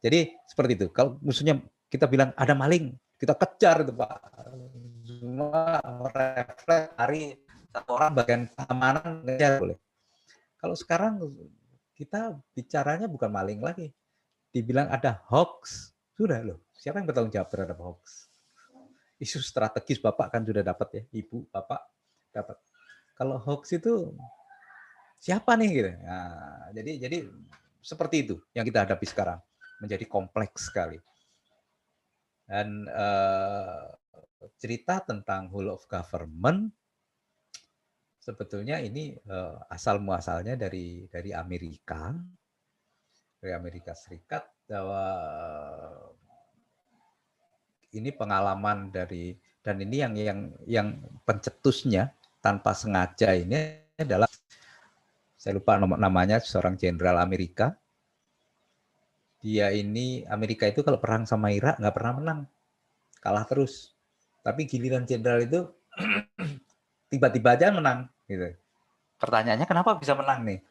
Jadi seperti itu. Kalau musuhnya kita bilang ada maling, kita kejar itu Pak. Semua refleks hari satu orang bagian keamanan ngejar boleh. Kalau sekarang kita bicaranya bukan maling lagi. Dibilang ada hoax, sudah loh. Siapa yang bertanggung jawab terhadap hoax? Isu strategis Bapak kan sudah dapat ya, Ibu, Bapak dapat. Kalau hoax itu siapa nih gitu. Nah, jadi seperti itu yang kita hadapi sekarang, menjadi kompleks sekali. Dan cerita tentang whole of government sebetulnya ini asal muasalnya dari Amerika Serikat, bahwa ini pengalaman dari, dan ini yang pencetusnya tanpa sengaja ini adalah, saya lupa namanya, seorang jenderal Amerika. Dia ini, Amerika itu kalau perang sama Irak nggak pernah menang, kalah terus. Tapi giliran jenderal itu tiba-tiba aja menang. Gitu. Pertanyaannya kenapa bisa menang nih?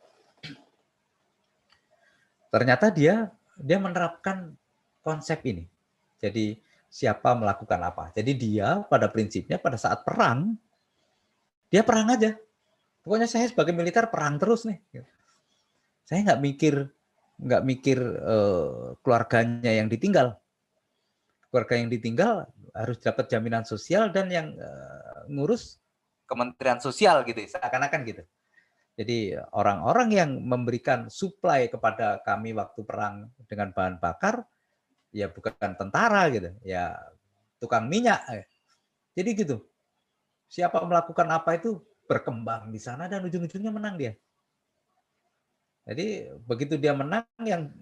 Ternyata dia menerapkan konsep ini. Jadi siapa melakukan apa. Jadi dia pada prinsipnya pada saat perang, dia perang aja. Pokoknya saya sebagai militer perang terus nih. Saya nggak mikir keluarganya yang ditinggal. Keluarga yang ditinggal harus dapat jaminan sosial dan yang ngurus Kementerian Sosial gitu, seakan-akan gitu. Jadi orang-orang yang memberikan supply kepada kami waktu perang dengan bahan bakar, ya bukan tentara gitu, ya tukang minyak. Jadi gitu. Siapa melakukan apa itu berkembang di sana dan ujung-ujungnya menang dia. Jadi begitu dia menang, yang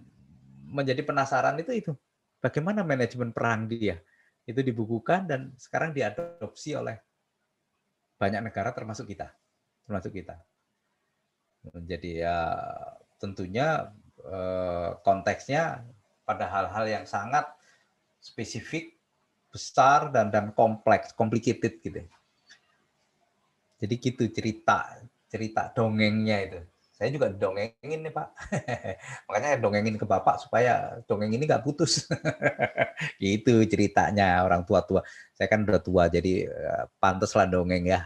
menjadi penasaran itu bagaimana manajemen perang dia. Itu dibukukan dan sekarang diadopsi oleh banyak negara termasuk kita. Jadi ya tentunya konteksnya pada hal-hal yang sangat spesifik, besar dan kompleks, complicated gitu. Jadi gitu cerita dongengnya itu. Saya juga dongengin nih Pak. Makanya dongengin ke Bapak supaya dongeng ini nggak putus. Gitu ceritanya orang tua-tua. Saya kan udah tua jadi pantas lah dongeng ya.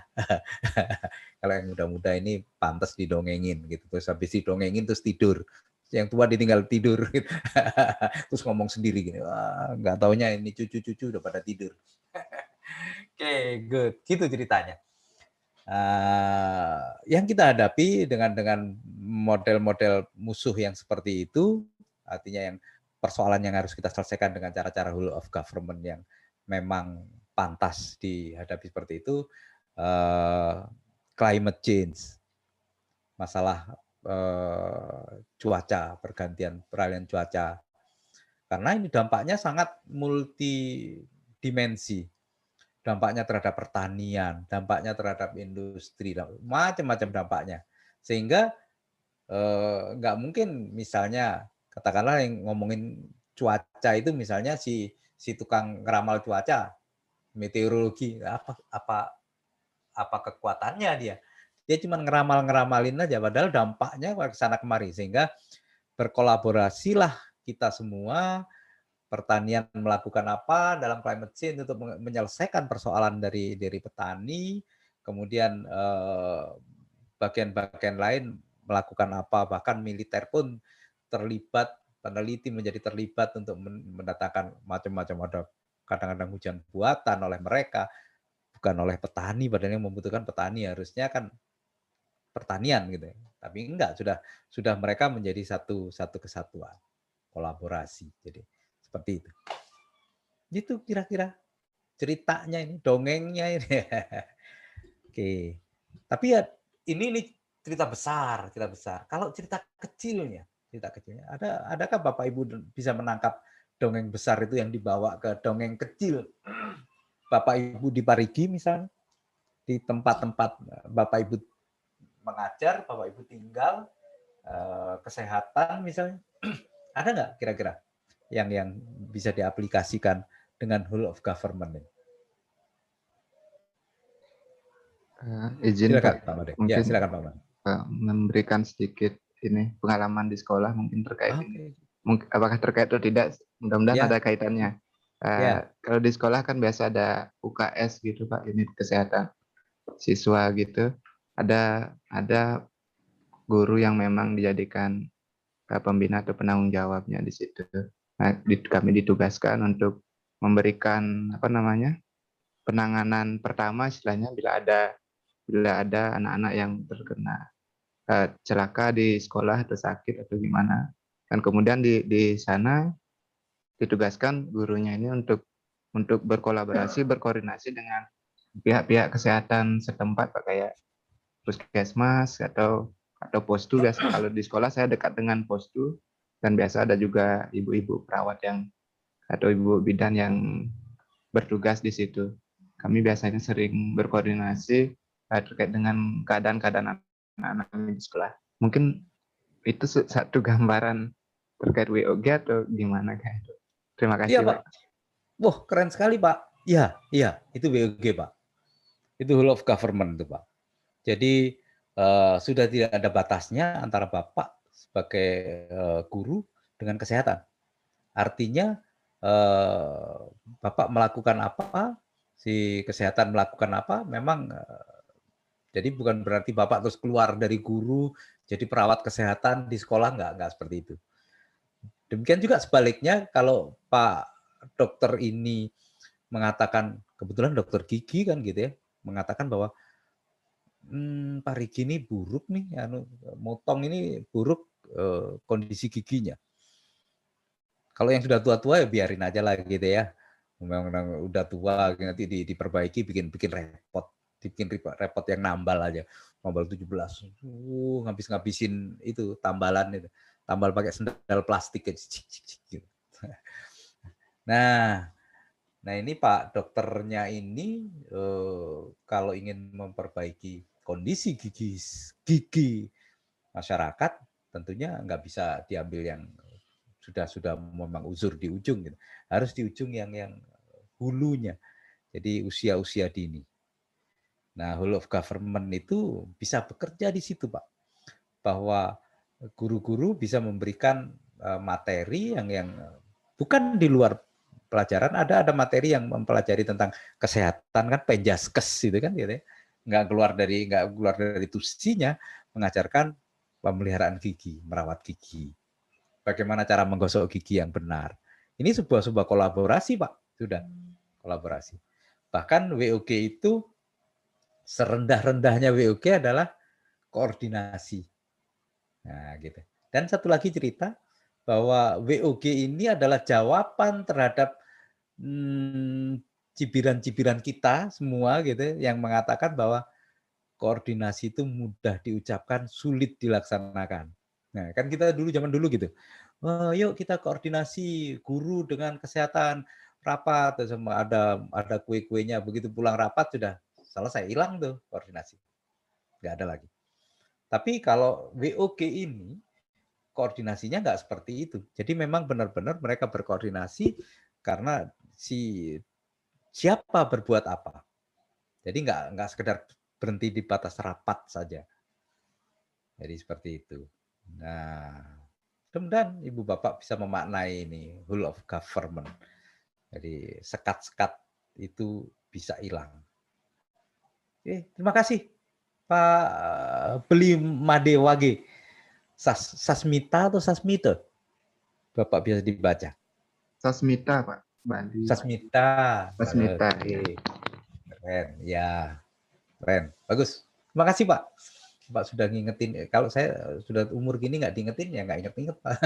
Kalau yang muda-muda ini pantas didongengin gitu. Terus habis didongengin terus tidur. Yang tua ditinggal tidur gitu. Terus ngomong sendiri gini. Wah, nggak taunya ini cucu-cucu udah pada tidur. Oke, good. Gitu ceritanya. Yang kita hadapi dengan model-model musuh yang seperti itu, artinya yang persoalan yang harus kita selesaikan dengan cara-cara whole of government yang memang pantas dihadapi seperti itu, climate change, masalah cuaca, peralihan cuaca, karena ini dampaknya sangat multidimensi. Dampaknya terhadap pertanian, dampaknya terhadap industri, macam-macam dampaknya. Sehingga nggak mungkin misalnya, katakanlah yang ngomongin cuaca itu misalnya si si tukang ngeramal cuaca, meteorologi, apa kekuatannya dia? Dia cuma ngeramalin aja, padahal dampaknya ke sana kemari. Sehingga berkolaborasilah kita semua, pertanian melakukan apa dalam climate change untuk menyelesaikan persoalan dari petani, kemudian bagian-bagian lain melakukan apa, bahkan militer pun terlibat, peneliti menjadi terlibat untuk mendatangkan macam-macam, ada kadang-kadang hujan buatan oleh mereka, bukan oleh petani, padahal yang membutuhkan petani harusnya kan pertanian gitu ya. Tapi enggak, sudah mereka menjadi satu kesatuan, kolaborasi. Jadi seperti itu. Gitu kira-kira ceritanya ini, dongengnya ini. Oke. Tapi ya ini cerita besar. Kalau cerita kecilnya, adakah Bapak Ibu bisa menangkap dongeng besar itu yang dibawa ke dongeng kecil? Bapak Ibu di Parigi misalnya, di tempat-tempat Bapak Ibu mengajar, Bapak Ibu tinggal, kesehatan misalnya, ada nggak kira-kira yang bisa diaplikasikan dengan whole of government ini? Izin silakan, Pak, Pak Made. mungkin Ya, silakan Pak Made. memberikan sedikit ini pengalaman di sekolah mungkin terkait ini. Mungkin apakah terkait atau tidak? Mudah-mudahan ada kaitannya. Kalau di sekolah kan biasa ada UKS gitu Pak, unit kesehatan siswa gitu. Ada guru yang memang dijadikan pembina atau penanggung jawabnya di situ. Nah, kami ditugaskan untuk memberikan penanganan pertama istilahnya bila ada anak-anak yang terkena celaka di sekolah atau sakit atau gimana. Dan kemudian di sana ditugaskan gurunya ini untuk berkoordinasi dengan pihak-pihak kesehatan setempat Pak, kayak puskesmas atau postu. Biasa kalau di sekolah saya dekat dengan postu, dan biasa ada juga ibu-ibu perawat atau ibu bidan yang bertugas di situ. Kami biasanya sering berkoordinasi terkait dengan keadaan-keadaan anak-anak di sekolah. Mungkin itu satu gambaran terkait WOG atau gimana kayak itu. Terima kasih Pak. Wah, keren sekali Pak. Iya, itu WOG Pak. Itu whole of government itu Pak. Jadi sudah tidak ada batasnya antara Bapak sebagai guru dengan kesehatan. Artinya Bapak melakukan apa, si kesehatan melakukan apa, memang jadi bukan berarti Bapak terus keluar dari guru jadi perawat kesehatan di sekolah, enggak seperti itu. Demikian juga sebaliknya kalau Pak dokter ini mengatakan, kebetulan dokter gigi kan gitu ya, mengatakan bahwa Pak Rigi ini buruk nih, motong ini buruk kondisi giginya. Kalau yang sudah tua-tua ya biarin aja lah gitu ya. Memang udah tua nanti diperbaiki, bikin repot, repot yang nambal aja. Nambal 17. Ngabis-ngabisin itu tambalan itu. Tambal pakai sendal plastik gitu. Nah, ini Pak dokternya ini kalau ingin memperbaiki kondisi gigi masyarakat, tentunya nggak bisa diambil yang sudah memang uzur di ujung gitu. Harus di ujung yang hulunya. Jadi usia dini. Nah, whole of government itu bisa bekerja di situ, Pak. Bahwa guru-guru bisa memberikan materi yang bukan di luar pelajaran, ada materi yang mempelajari tentang kesehatan kan, penjaskes itu kan gitu ya. Nggak keluar dari tusinya, mengajarkan pemeliharaan gigi, merawat gigi. Bagaimana cara menggosok gigi yang benar. Ini sebuah kolaborasi, Pak. Sudah kolaborasi. Bahkan WOG itu serendah-rendahnya WOG adalah koordinasi. Nah, gitu. Dan satu lagi cerita bahwa WOG ini adalah jawaban terhadap cibiran-cibiran kita semua gitu yang mengatakan bahwa koordinasi itu mudah diucapkan, sulit dilaksanakan. Nah, kan kita zaman dulu gitu. Yuk kita koordinasi guru dengan kesehatan, rapat, sama ada kue-kuenya, begitu pulang rapat sudah selesai, hilang tuh koordinasi. Nggak ada lagi. Tapi kalau WOG ini koordinasinya nggak seperti itu. Jadi memang benar-benar mereka berkoordinasi karena siapa berbuat apa. Jadi nggak sekedar berhenti di batas rapat saja. Jadi seperti itu. Nah, mudah-mudahan Ibu Bapak bisa memaknai ini whole of government. Jadi sekat-sekat itu bisa hilang. Oke, terima kasih Pak Beli Madewage. Sasmita atau Sasmita? Bapak bisa dibaca. Sasmita, Pak. Bali. Sasmita. Sasmita. Oke. Keren, ya. Keren, bagus. Terima kasih Pak. Pak sudah ngingetin. Kalau saya sudah umur gini nggak diingetin ya nggak inget-inget Pak.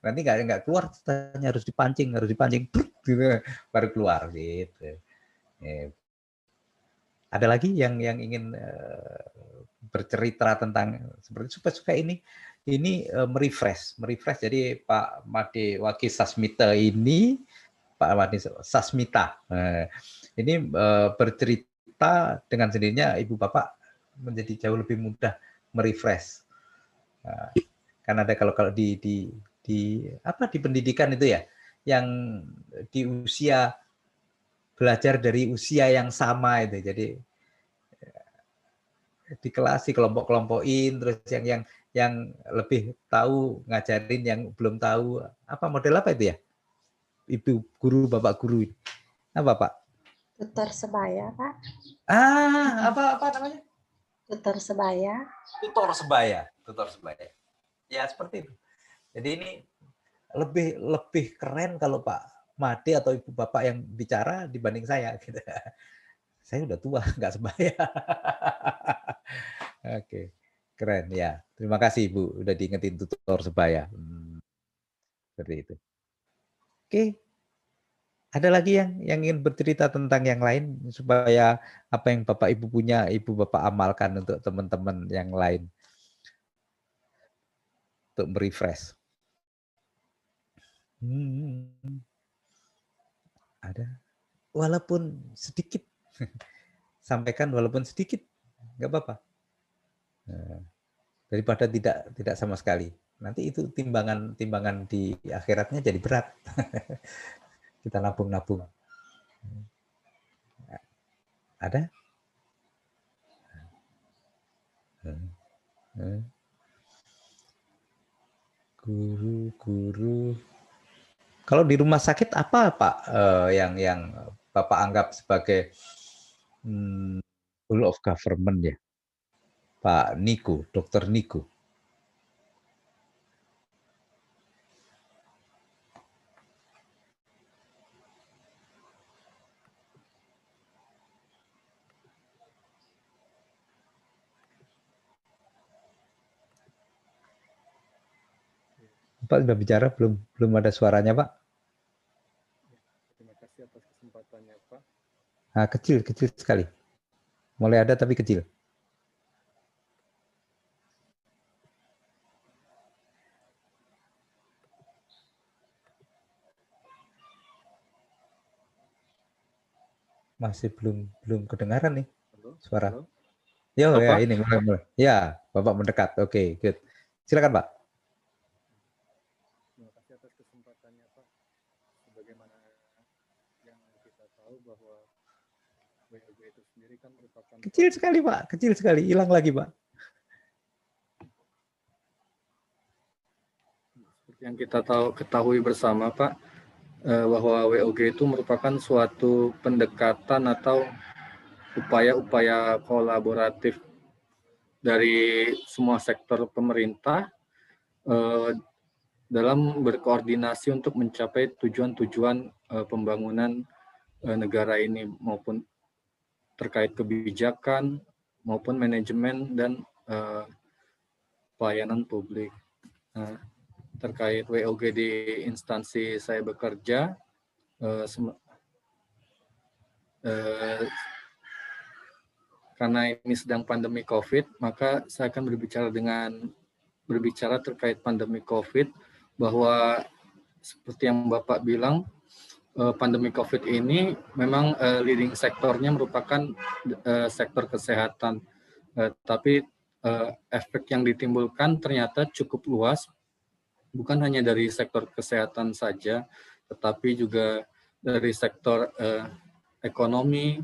Nanti nggak keluar, harus dipancing, gitu, baru keluar gitu. Ada lagi yang ingin bercerita tentang seperti suka ini merefresh. Jadi Pak Madewage Sasmita ini ini bercerita dengan sendirinya Ibu Bapak menjadi jauh lebih mudah merefresh. Kan ada kalau di pendidikan itu ya, yang di usia belajar dari usia yang sama itu. Jadi di kelas kelompok-kelompokin, terus yang lebih tahu ngajarin yang belum tahu. Apa model apa itu ya? Ibu guru, Bapak guru ini. Apa Pak? Tutor sebaya, Pak. Apa namanya? Tutor sebaya. Tutor sebaya. Ya seperti itu. Jadi ini lebih keren kalau Pak Made atau Ibu Bapak yang bicara dibanding saya. Gitu. Saya udah tua, nggak sebaya. Oke, keren ya. Terima kasih Ibu, udah diingetin tutor sebaya. Seperti itu. Oke, ada lagi yang ingin bercerita tentang yang lain supaya apa yang Bapak Ibu punya, Ibu Bapak amalkan untuk teman-teman yang lain untuk merefresh. Ada, walaupun sedikit, sampaikan walaupun sedikit, nggak apa-apa. Daripada tidak sama sekali. Nanti itu timbangan di akhiratnya jadi berat. Kita nabung-nabung. Ada? Guru. Kalau di rumah sakit apa Pak yang Bapak anggap sebagai whole of government ya? Pak Niko, Dr. Niko. Pak sudah bicara, belum ada suaranya Pak. Terima kasih atas kesempatannya Pak. Nah, kecil sekali. Mulai ada tapi kecil. Masih belum kedengaran nih suara. Halo? Ya ini mulai. Ya, Bapak mendekat. Oke, good. Silakan Pak. Terima kasih atas kesempatannya Pak. Sebagaimana yang kita tahu bahwa WOG itu sendiri kan merupakan Kecil sekali Pak, kecil sekali. Hilang lagi Pak. Seperti yang kita ketahui bersama Pak, bahwa WOG itu merupakan suatu pendekatan atau upaya-upaya kolaboratif dari semua sektor pemerintah dalam berkoordinasi untuk mencapai tujuan-tujuan pembangunan negara ini, maupun terkait kebijakan maupun manajemen dan pelayanan publik. Terkait WOG di instansi saya bekerja, karena ini sedang pandemi COVID, maka saya akan berbicara terkait pandemi COVID, bahwa seperti yang Bapak bilang, pandemi COVID ini memang leading sektornya merupakan sektor kesehatan, tapi efek yang ditimbulkan ternyata cukup luas, bukan hanya dari sektor kesehatan saja, tetapi juga dari sektor ekonomi,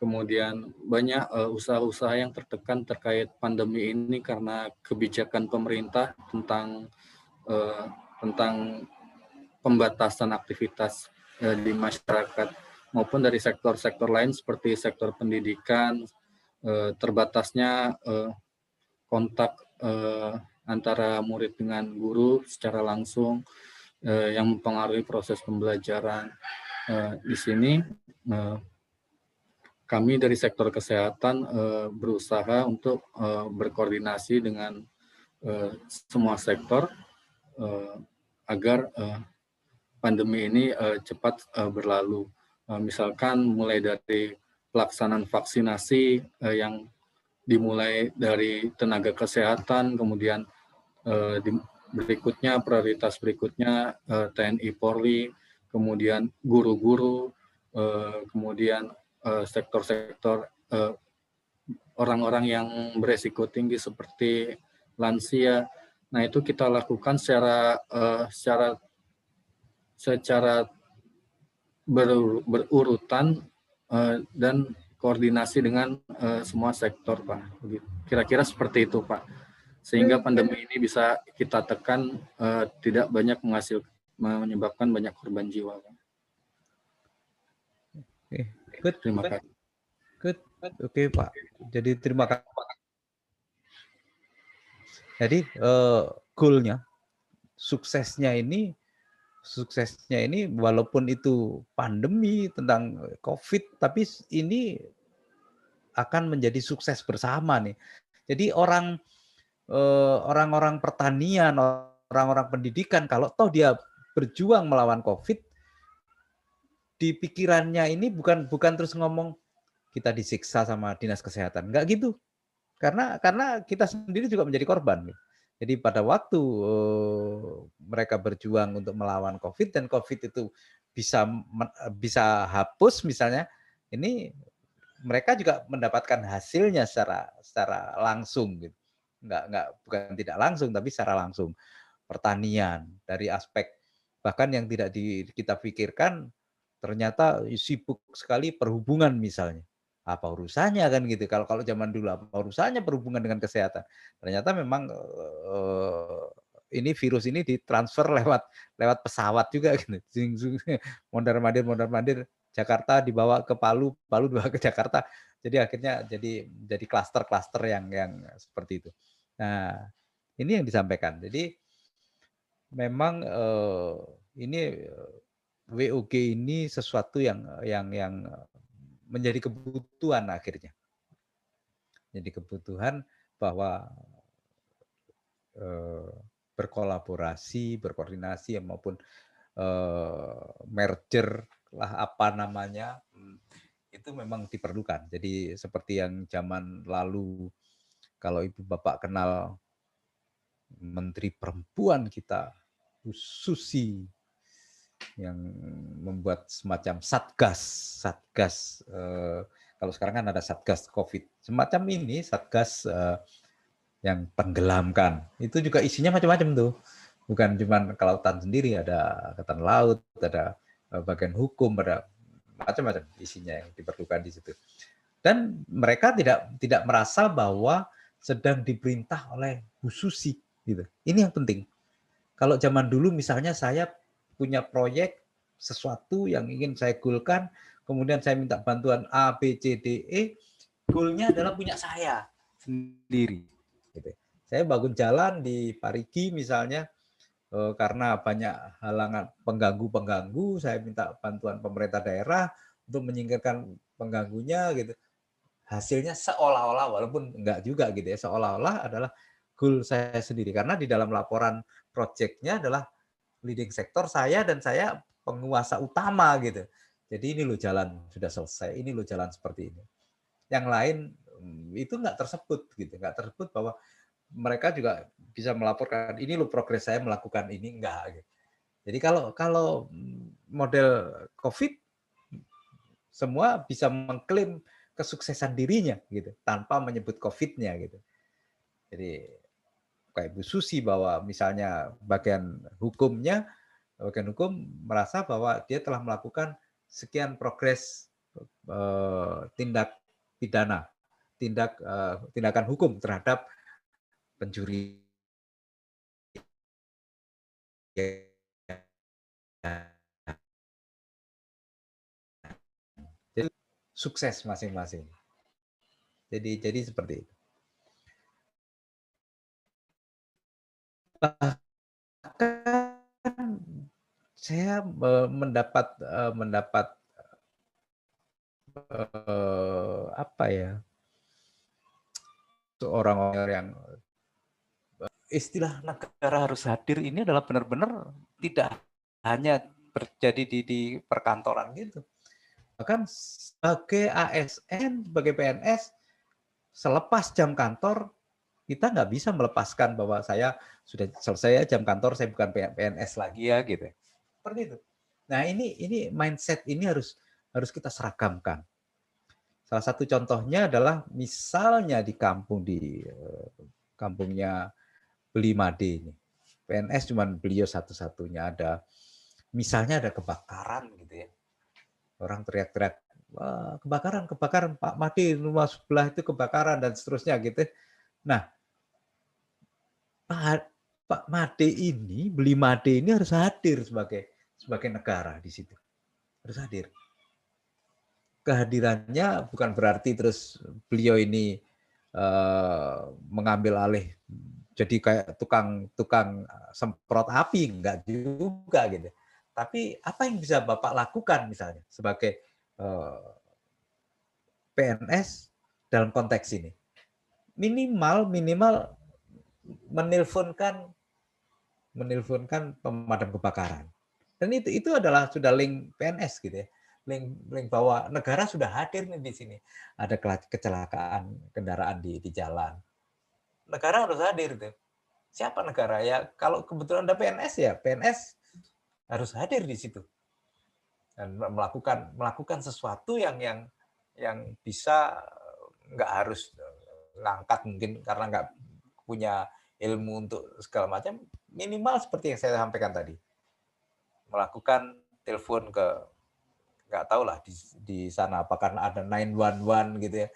kemudian banyak usaha-usaha yang tertekan terkait pandemi ini karena kebijakan pemerintah tentang pembatasan aktivitas di masyarakat, maupun dari sektor-sektor lain seperti sektor pendidikan, terbatasnya kontak antara murid dengan guru secara langsung yang mempengaruhi proses pembelajaran. Di sini kami dari sektor kesehatan berusaha untuk berkoordinasi dengan semua sektor agar pandemi ini cepat berlalu. Misalkan mulai dari pelaksanaan vaksinasi yang dimulai dari tenaga kesehatan, kemudian berikutnya prioritas berikutnya TNI Polri, kemudian guru-guru, kemudian sektor-sektor orang-orang yang beresiko tinggi seperti lansia. Nah, itu kita lakukan secara berurutan dan koordinasi dengan semua sektor, Pak. Kira-kira seperti itu, Pak. Sehingga pandemi ini bisa kita tekan, tidak banyak menyebabkan banyak korban jiwa, Pak. Good. Terima kasih. Good. Oke, Pak. Jadi terima kasih. Jadi goalnya, suksesnya ini walaupun itu pandemi tentang COVID, tapi ini akan menjadi sukses bersama nih. Jadi orang-orang pertanian, orang-orang pendidikan, kalau toh dia berjuang melawan COVID, di pikirannya ini bukan terus ngomong kita disiksa sama dinas kesehatan, enggak gitu. Karena kita sendiri juga menjadi korban. Jadi pada waktu mereka berjuang untuk melawan COVID dan COVID itu bisa hapus misalnya, ini mereka juga mendapatkan hasilnya secara langsung gitu. Bukan tidak langsung tapi secara langsung. Pertanian dari aspek bahkan yang tidak kita pikirkan ternyata sibuk sekali perhubungan misalnya. Apa urusannya kan gitu. Kalau zaman dulu apa urusannya perhubungan dengan kesehatan. Ternyata memang ini virus ini ditransfer lewat pesawat juga gitu. Mondar-mandir Jakarta dibawa ke Palu dibawa ke Jakarta. Jadi akhirnya jadi klaster-klaster yang seperti itu. Nah, ini yang disampaikan. Jadi memang ini WOG ini sesuatu yang menjadi kebutuhan akhirnya. Jadi kebutuhan bahwa berkolaborasi, berkoordinasi maupun merger lah apa namanya, itu memang diperlukan. Jadi seperti yang zaman lalu kalau Ibu Bapak kenal Menteri Perempuan kita, Bu Susi, yang membuat semacam satgas kalau sekarang kan ada satgas COVID, semacam ini satgas yang tenggelamkan, itu juga isinya macam-macam tuh, bukan cuma kelautan sendiri, ada angkatan laut, ada bagian hukum, ada macam-macam isinya yang diperlukan di situ. Dan mereka tidak merasa bahwa sedang diperintah oleh Bu Susi gitu. Ini yang penting. Kalau zaman dulu misalnya saya punya proyek sesuatu yang ingin saya goalkan, kemudian saya minta bantuan A, B, C, D, E, goalnya adalah punya saya sendiri. Gitu. Saya bangun jalan di Parigi misalnya, karena banyak halangan pengganggu, saya minta bantuan pemerintah daerah untuk menyingkirkan pengganggunya gitu. Hasilnya seolah-olah, walaupun enggak juga gitu ya, seolah-olah adalah goal saya sendiri. Karena di dalam laporan proyeknya adalah leading sektor saya dan saya penguasa utama gitu. Jadi ini loh jalan sudah selesai, ini loh jalan seperti ini. Yang lain itu nggak tersebut gitu, nggak tersebut bahwa mereka juga bisa melaporkan ini loh progres saya melakukan ini, enggak gitu. Jadi kalau model COVID semua bisa mengklaim kesuksesan dirinya gitu tanpa menyebut COVID-nya gitu. Jadi kayak Bu Susi bahwa misalnya bagian hukum merasa bahwa dia telah melakukan sekian progres tindak pidana, tindakan hukum terhadap pencuri. Jadi sukses masing-masing. Jadi seperti itu. Bahkan saya mendapat apa ya, orang-orang yang istilah negara harus hadir ini adalah benar-benar tidak hanya terjadi di perkantoran gitu. Bahkan sebagai ASN, sebagai PNS, selepas jam kantor, kita nggak bisa melepaskan bahwa saya sudah selesai jam kantor, saya bukan PNS lagi ya gitu. Seperti itu. Nah ini mindset ini harus kita seragamkan. Salah satu contohnya adalah misalnya di kampungnya Beli Made ini. PNS cuma beliau satu-satunya, misalnya ada kebakaran gitu ya. Orang teriak-teriak, wah, kebakaran Pak Made, rumah sebelah itu kebakaran dan seterusnya gitu. Nah, Pak Made ini, Beli Made ini harus hadir sebagai negara di situ. Harus hadir. Kehadirannya bukan berarti terus beliau ini mengambil alih jadi kayak tukang semprot api, enggak juga gitu. Tapi apa yang bisa Bapak lakukan misalnya sebagai PNS dalam konteks ini? Minimal menelponkan pemadam kebakaran. Dan itu adalah sudah link PNS gitu ya. Link bahwa negara sudah hadir nih di sini. Ada kecelakaan kendaraan di jalan. Negara harus hadir tuh. Siapa negara ya? Kalau kebetulan ada PNS ya, PNS harus hadir di situ dan melakukan sesuatu yang bisa, nggak harus ngangkat mungkin karena nggak punya ilmu untuk segala macam. Minimal seperti yang saya sampaikan tadi, melakukan telepon ke, nggak tahu lah di sana apakah ada 911 gitu ya,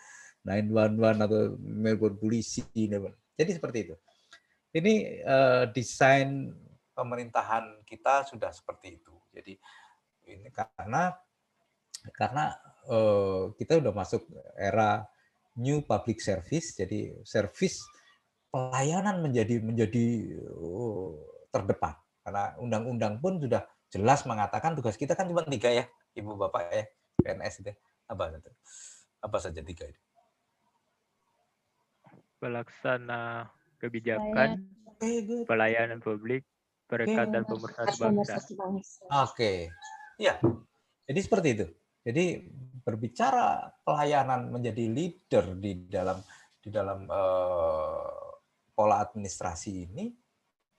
911 atau telepon polisi. Jadi seperti itu. Ini desain pemerintahan kita sudah seperti itu. Jadi ini karena kita sudah masuk era new public service. Jadi service pelayanan menjadi terdepan. Karena undang-undang pun sudah jelas mengatakan tugas kita kan cuma 3 ya, Ibu Bapak ya, PNS itu. Apa saja 3 itu? Pelaksana kebijakan, pelayanan publik, perekatan pemersatu bangsa. Oke. Ya. Jadi seperti itu. Jadi berbicara pelayanan menjadi leader di dalam pola administrasi ini,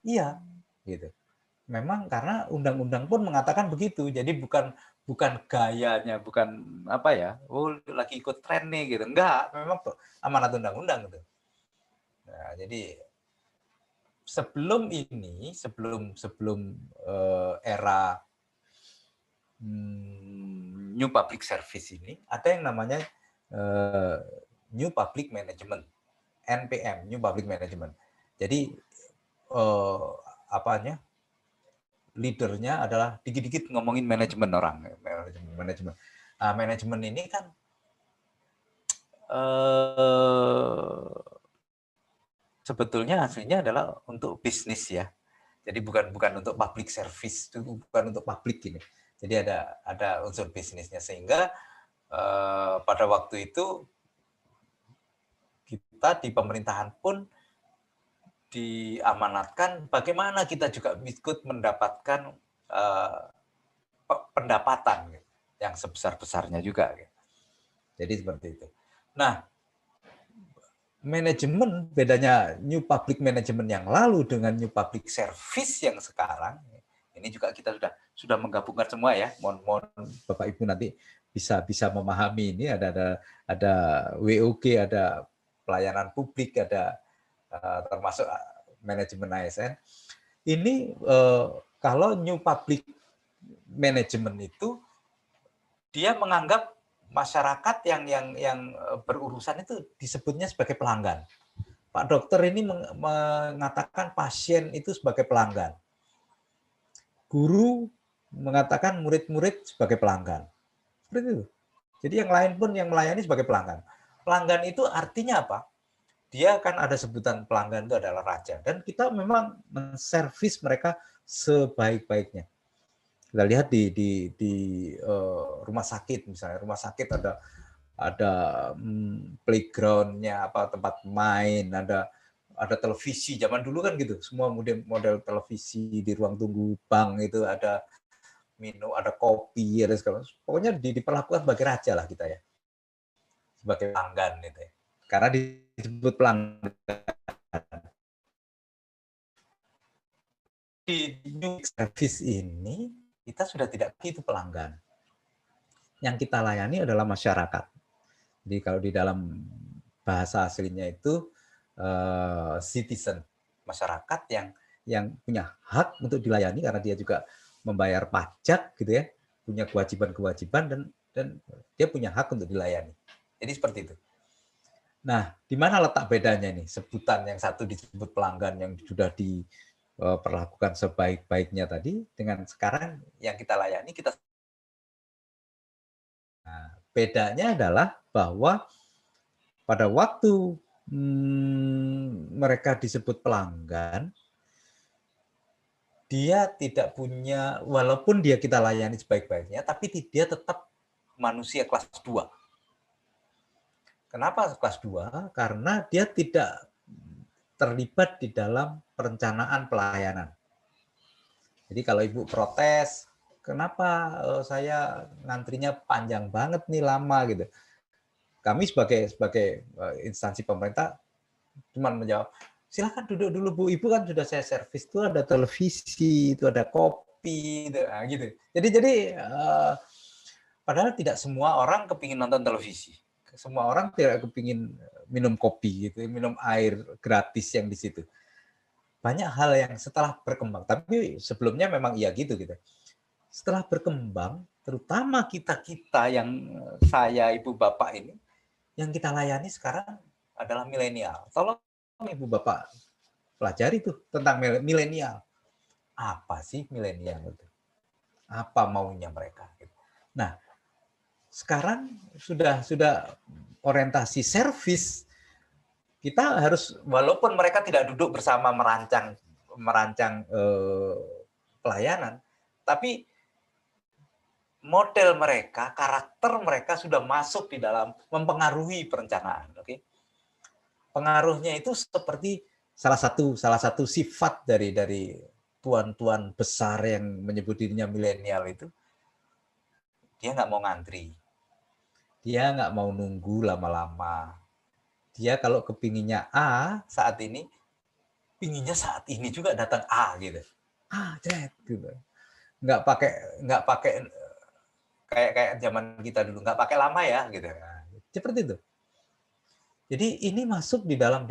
iya, gitu. Memang karena undang-undang pun mengatakan begitu. Jadi bukan gayanya, bukan apa ya, oh lagi ikut tren nih gitu. Enggak, memang amanat undang-undang gitu. Nah, jadi sebelum era new public service ini ada yang namanya new public management, NPM, new public management. Jadi leadernya adalah dikit-dikit ngomongin manajemen orang, manajemen. Nah, manajemen ini kan sebetulnya hasilnya adalah untuk bisnis ya. Jadi bukan untuk public service, itu bukan untuk publik ini. Jadi ada unsur bisnisnya, sehingga pada waktu itu kita di pemerintahan pun diamanatkan bagaimana kita juga ikut mendapatkan pendapatan yang sebesar-besarnya juga. Jadi seperti itu. Nah, manajemen, bedanya new public management yang lalu dengan new public service yang sekarang, ini juga kita sudah menggabungkan semua ya. Mohon Bapak Ibu nanti bisa memahami ini, ada WOG, ada pelayanan publik, ada termasuk manajemen ASN. Ini kalau new public management itu dia menganggap masyarakat yang berurusan itu disebutnya sebagai pelanggan. Pak dokter ini mengatakan pasien itu sebagai pelanggan. Guru mengatakan murid-murid sebagai pelanggan. Seperti itu. Jadi yang lain pun yang melayani sebagai pelanggan. Pelanggan itu artinya apa? Dia kan ada sebutan pelanggan itu adalah raja. Dan kita memang menservis mereka sebaik-baiknya. Kita lihat di rumah sakit misalnya. Rumah sakit ada playground-nya, apa, tempat main, ada televisi. Zaman dulu kan gitu. Semua model televisi di ruang tunggu bank itu ada minum, ada kopi, ada segala. Pokoknya diperlakukan sebagai raja lah kita ya. Sebagai pelanggan gitu ya. Karena disebut pelanggan. Di new service ini kita sudah tidak begitu pelanggan. Yang kita layani adalah masyarakat. Jadi kalau di dalam bahasa aslinya itu citizen, masyarakat yang punya hak untuk dilayani karena dia juga membayar pajak gitu ya, punya kewajiban-kewajiban dan dia punya hak untuk dilayani. Jadi seperti itu. Nah, di mana letak bedanya nih? Sebutan yang satu disebut pelanggan yang sudah diperlakukan sebaik-baiknya tadi dengan sekarang yang kita layani kita. Nah, bedanya adalah bahwa pada waktu mereka disebut pelanggan, dia tidak punya, walaupun kita layani sebaik-baiknya, tapi dia tetap manusia kelas 2. Kenapa kelas 2? Karena dia tidak terlibat di dalam perencanaan pelayanan. Jadi kalau Ibu protes, kenapa saya ngantrinya panjang banget nih, lama gitu. Kami sebagai instansi pemerintah cuma menjawab, silakan duduk dulu Bu, Ibu kan sudah saya servis, itu ada televisi, itu ada kopi, gitu. Jadi padahal tidak semua orang kepingin nonton televisi. Semua orang tidak kepingin minum kopi, gitu, minum air gratis yang di situ. Banyak hal yang setelah berkembang, tapi sebelumnya memang iya gitu. Setelah berkembang, terutama kita yang saya, Ibu, Bapak ini, yang kita layani sekarang adalah milenial. Tolong Ibu, Bapak pelajari tuh tentang milenial. Apa sih milenial itu? Apa maunya mereka? Nah, sekarang sudah orientasi servis, kita harus, walaupun mereka tidak duduk bersama merancang pelayanan, tapi model mereka, karakter mereka sudah masuk di dalam mempengaruhi perencanaan. Oke, pengaruhnya itu seperti salah satu sifat dari tuan-tuan besar yang menyebut dirinya milenial itu, dia nggak mau ngantri. Dia nggak mau nunggu lama-lama. Dia kalau kepinginnya A saat ini, pinginnya saat ini juga datang A gitu. Jret gitu. Nggak pakai kayak zaman kita dulu, nggak pakai lama ya gitu. Seperti itu. Jadi ini masuk di dalam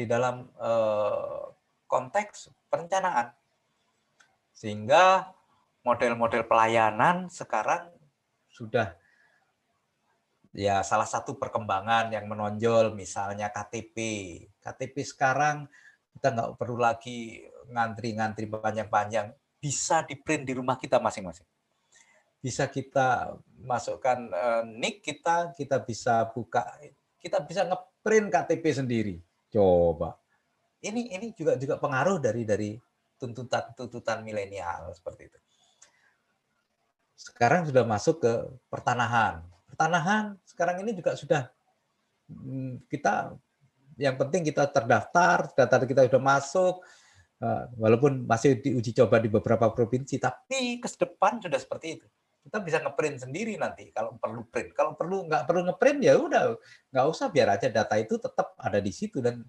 konteks perencanaan. Sehingga model-model pelayanan sekarang sudah, ya, salah satu perkembangan yang menonjol misalnya KTP. KTP sekarang kita nggak perlu lagi ngantri panjang-panjang, bisa di-print di rumah kita masing-masing. Bisa kita masukkan NIK kita bisa buka, kita bisa nge-print KTP sendiri. Coba. Ini juga pengaruh dari tuntutan milenial seperti itu. Sekarang sudah masuk ke pertanahan. Pertanahan sekarang ini juga sudah, kita yang penting kita terdaftar, data kita sudah masuk, walaupun masih diuji coba di beberapa provinsi, tapi ke depan sudah seperti itu. Kita bisa ngeprint sendiri nanti kalau perlu print. Kalau nggak perlu ngeprint ya udah nggak usah, biar aja data itu tetap ada di situ dan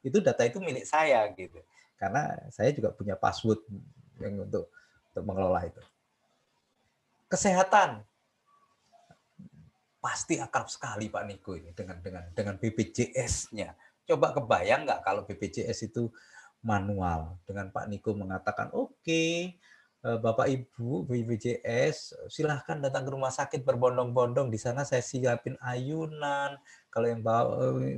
itu data itu milik saya gitu. Karena saya juga punya password yang untuk mengelola itu. Kesehatan. Pasti akrab sekali Pak Niko ini dengan BPJS-nya. Coba kebayang nggak kalau BPJS itu manual, dengan Pak Niko mengatakan oke, Bapak Ibu BPJS silahkan datang ke rumah sakit berbondong-bondong. Di sana saya siapin ayunan. Kalau yang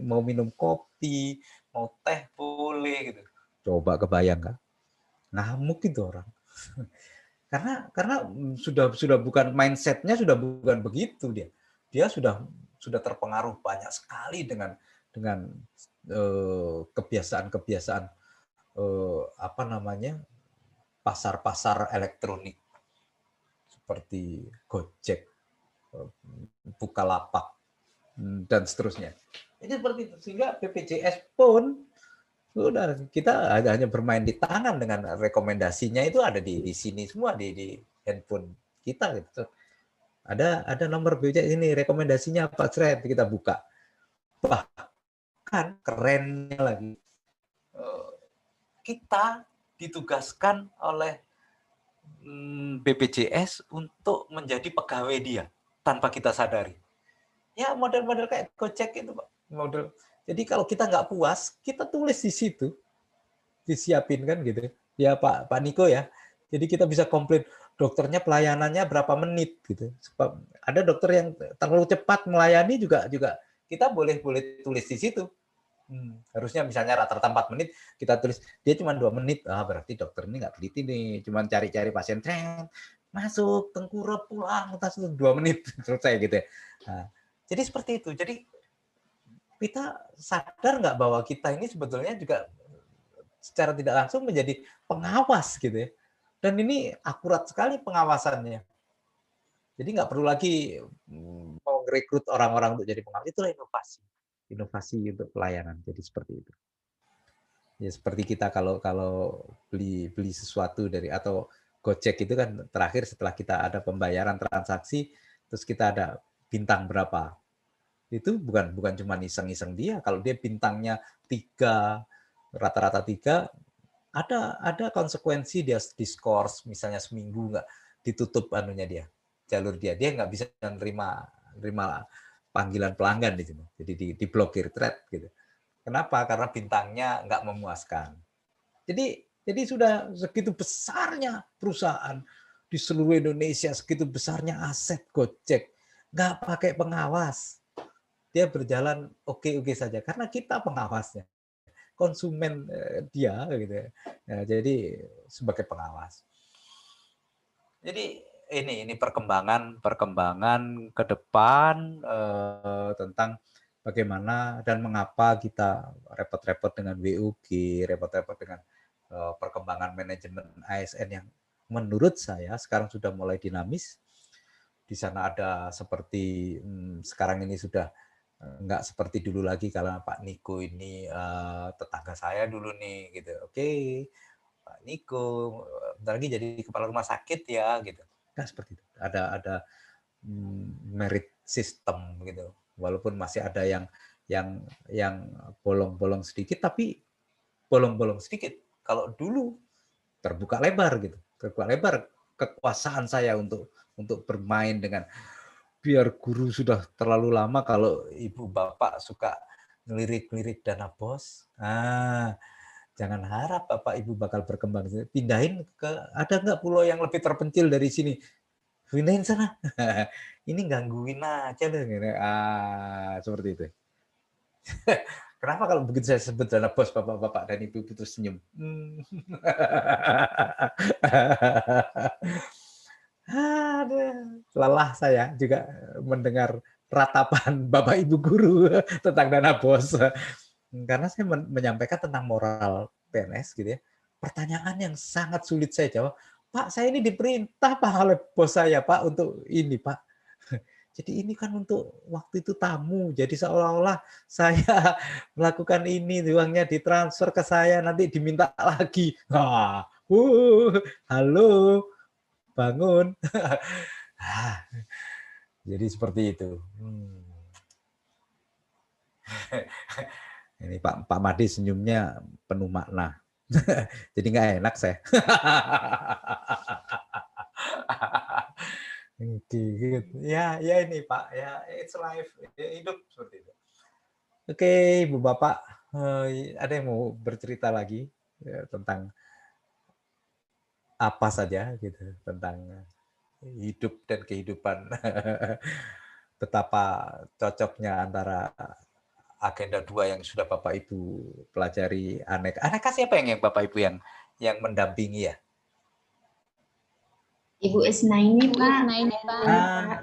mau minum kopi, mau teh boleh gitu. Coba kebayang kan? Ngamuk itu orang. karena sudah bukan mindsetnya, sudah bukan begitu dia. Dia sudah terpengaruh banyak sekali dengan kebiasaan-kebiasaan apa namanya, pasar-pasar elektronik seperti Gojek, Bukalapak, dan seterusnya. Jadi seperti itu. Sehingga BPJS pun sudah, kita hanya bermain di tangan dengan rekomendasinya itu ada di sini semua, di handphone kita gitu. Ada nomor BPJS ini, rekomendasinya apa, Sret, kita buka. Bahkan kerennya lagi, kita ditugaskan oleh BPJS untuk menjadi pegawai dia tanpa kita sadari. Ya model-model kayak Gojek itu, Pak. Model. Jadi kalau kita nggak puas, kita tulis di situ, disiapin kan gitu. Ya Pak Niko ya. Jadi kita bisa komplain, dokternya pelayanannya berapa menit gitu. Ada dokter yang terlalu cepat melayani juga kita boleh tulis di situ. Harusnya misalnya rata-rata 4 menit, kita tulis dia cuma 2 menit. Berarti dokter ini nggak teliti nih, cuma cari-cari pasien, masuk, tengkurap, pulang, tas 2 menit, selesai gitu ya. Nah, jadi seperti itu. Jadi kita sadar nggak bahwa kita ini sebetulnya juga secara tidak langsung menjadi pengawas gitu ya. Dan ini akurat sekali pengawasannya. Jadi nggak perlu lagi mau merekrut orang-orang untuk jadi pengawas. Itulah inovasi untuk pelayanan. Jadi seperti itu. Ya seperti kita kalau beli sesuatu dari, atau Gojek itu kan terakhir setelah kita ada pembayaran transaksi, terus kita ada bintang berapa. Itu bukan cuma iseng-iseng dia. Kalau dia bintangnya 3, rata-rata 3, ada konsekuensi, dia diskors misalnya seminggu nggak ditutup jalur dia nggak bisa menerima panggilan pelanggan di sini, jadi diblokir thread gitu. Kenapa? Karena bintangnya nggak memuaskan. Jadi sudah segitu besarnya perusahaan di seluruh Indonesia, segitu besarnya aset Gojek, nggak pakai pengawas, dia berjalan oke-oke saja karena kita pengawasnya, konsumen dia gitu ya. Nah, jadi sebagai pengawas. Jadi ini perkembangan ke depan tentang bagaimana dan mengapa kita repot-repot dengan WUG, repot-repot dengan perkembangan manajemen ASN yang menurut saya sekarang sudah mulai dinamis. Di sana ada seperti sekarang ini sudah nggak seperti dulu lagi, kalau Pak Niko ini tetangga saya dulu nih gitu. Oke, Pak Niko bentar lagi jadi kepala rumah sakit ya gitu. Nah seperti itu. Ada merit system gitu. Walaupun masih ada yang bolong-bolong sedikit, tapi bolong-bolong sedikit. Kalau dulu terbuka lebar gitu. Terbuka lebar kekuasaan saya untuk bermain dengan, biar guru sudah terlalu lama, kalau ibu bapak suka ngelirik-ngelirik dana bos, jangan harap bapak ibu bakal berkembang. Pindahin ke, ada nggak pulau yang lebih terpencil dari sini, pindahin sana. Ini gangguin aja deh. Seperti itu. Kenapa kalau begitu saya sebut dana bos, bapak-bapak dan ibu-ibu terus senyum? Lelah saya juga mendengar ratapan bapak ibu guru tentang dana bos. Karena saya menyampaikan tentang moral PNS gitu ya. Pertanyaan yang sangat sulit saya jawab. Pak, saya ini diperintah Pak oleh bos saya Pak untuk ini Pak. Jadi ini kan untuk waktu itu tamu. Jadi seolah-olah saya melakukan ini, uangnya ditransfer ke saya, nanti diminta lagi. Halo, bangun. Jadi seperti itu. Ini Pak Madi senyumnya penuh makna. Jadi nggak enak saya. Ya ini Pak, ya it's life, hidup seperti itu. Oke, Ibu Bapak, ada yang mau bercerita lagi tentang apa saja gitu tentang hidup dan kehidupan. Betapa cocoknya antara agenda 2 yang sudah Bapak Ibu pelajari aneka. Aneka siapa yang Bapak Ibu yang mendampingi ya? Ibu Isna ini, Bu Pak. Isna ini, Pak.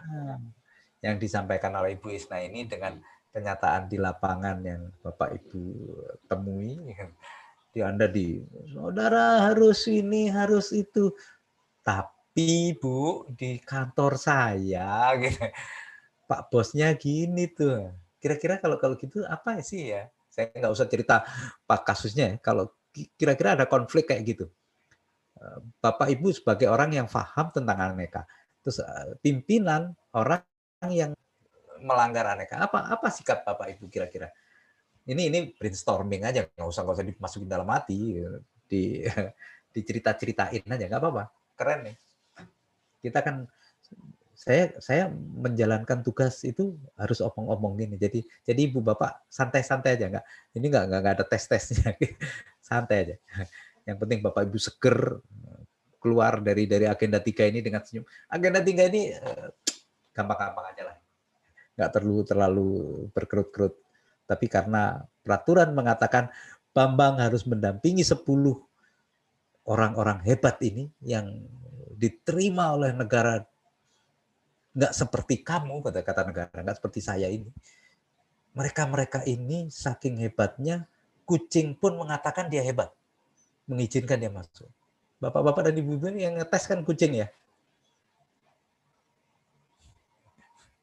Yang disampaikan oleh Ibu Isna ini dengan kenyataan di lapangan yang Bapak Ibu temui. Anda saudara harus ini, harus itu. Tapi Bu, di kantor saya, gitu, Pak bosnya gini tuh. Kira-kira kalau gitu apa sih ya? Saya nggak usah cerita Pak kasusnya ya. Kalau kira-kira ada konflik kayak gitu. Bapak Ibu sebagai orang yang paham tentang aneka. Terus pimpinan orang yang melanggar aneka. Apa sikap Bapak Ibu kira-kira? Ini brainstorming aja, nggak usah dimasukin dalam hati, dicerita-ceritain aja, nggak apa-apa, keren nih. Kita kan, saya menjalankan tugas itu harus omong-omong gini, jadi ibu bapak santai-santai aja, ini nggak ada tes-tesnya, santai aja. Yang penting bapak ibu seger keluar dari agenda 3 ini dengan senyum. Agenda 3 ini gampang-gampang aja lah, nggak terlalu berkerut-kerut. Tapi karena peraturan mengatakan Bambang harus mendampingi 10 orang-orang hebat ini yang diterima oleh negara, nggak seperti kamu, kata negara, nggak seperti saya ini. Mereka ini saking hebatnya, kucing pun mengatakan dia hebat, mengizinkan dia masuk. Bapak-bapak dan ibu-ibu yang ngetes kan kucing ya.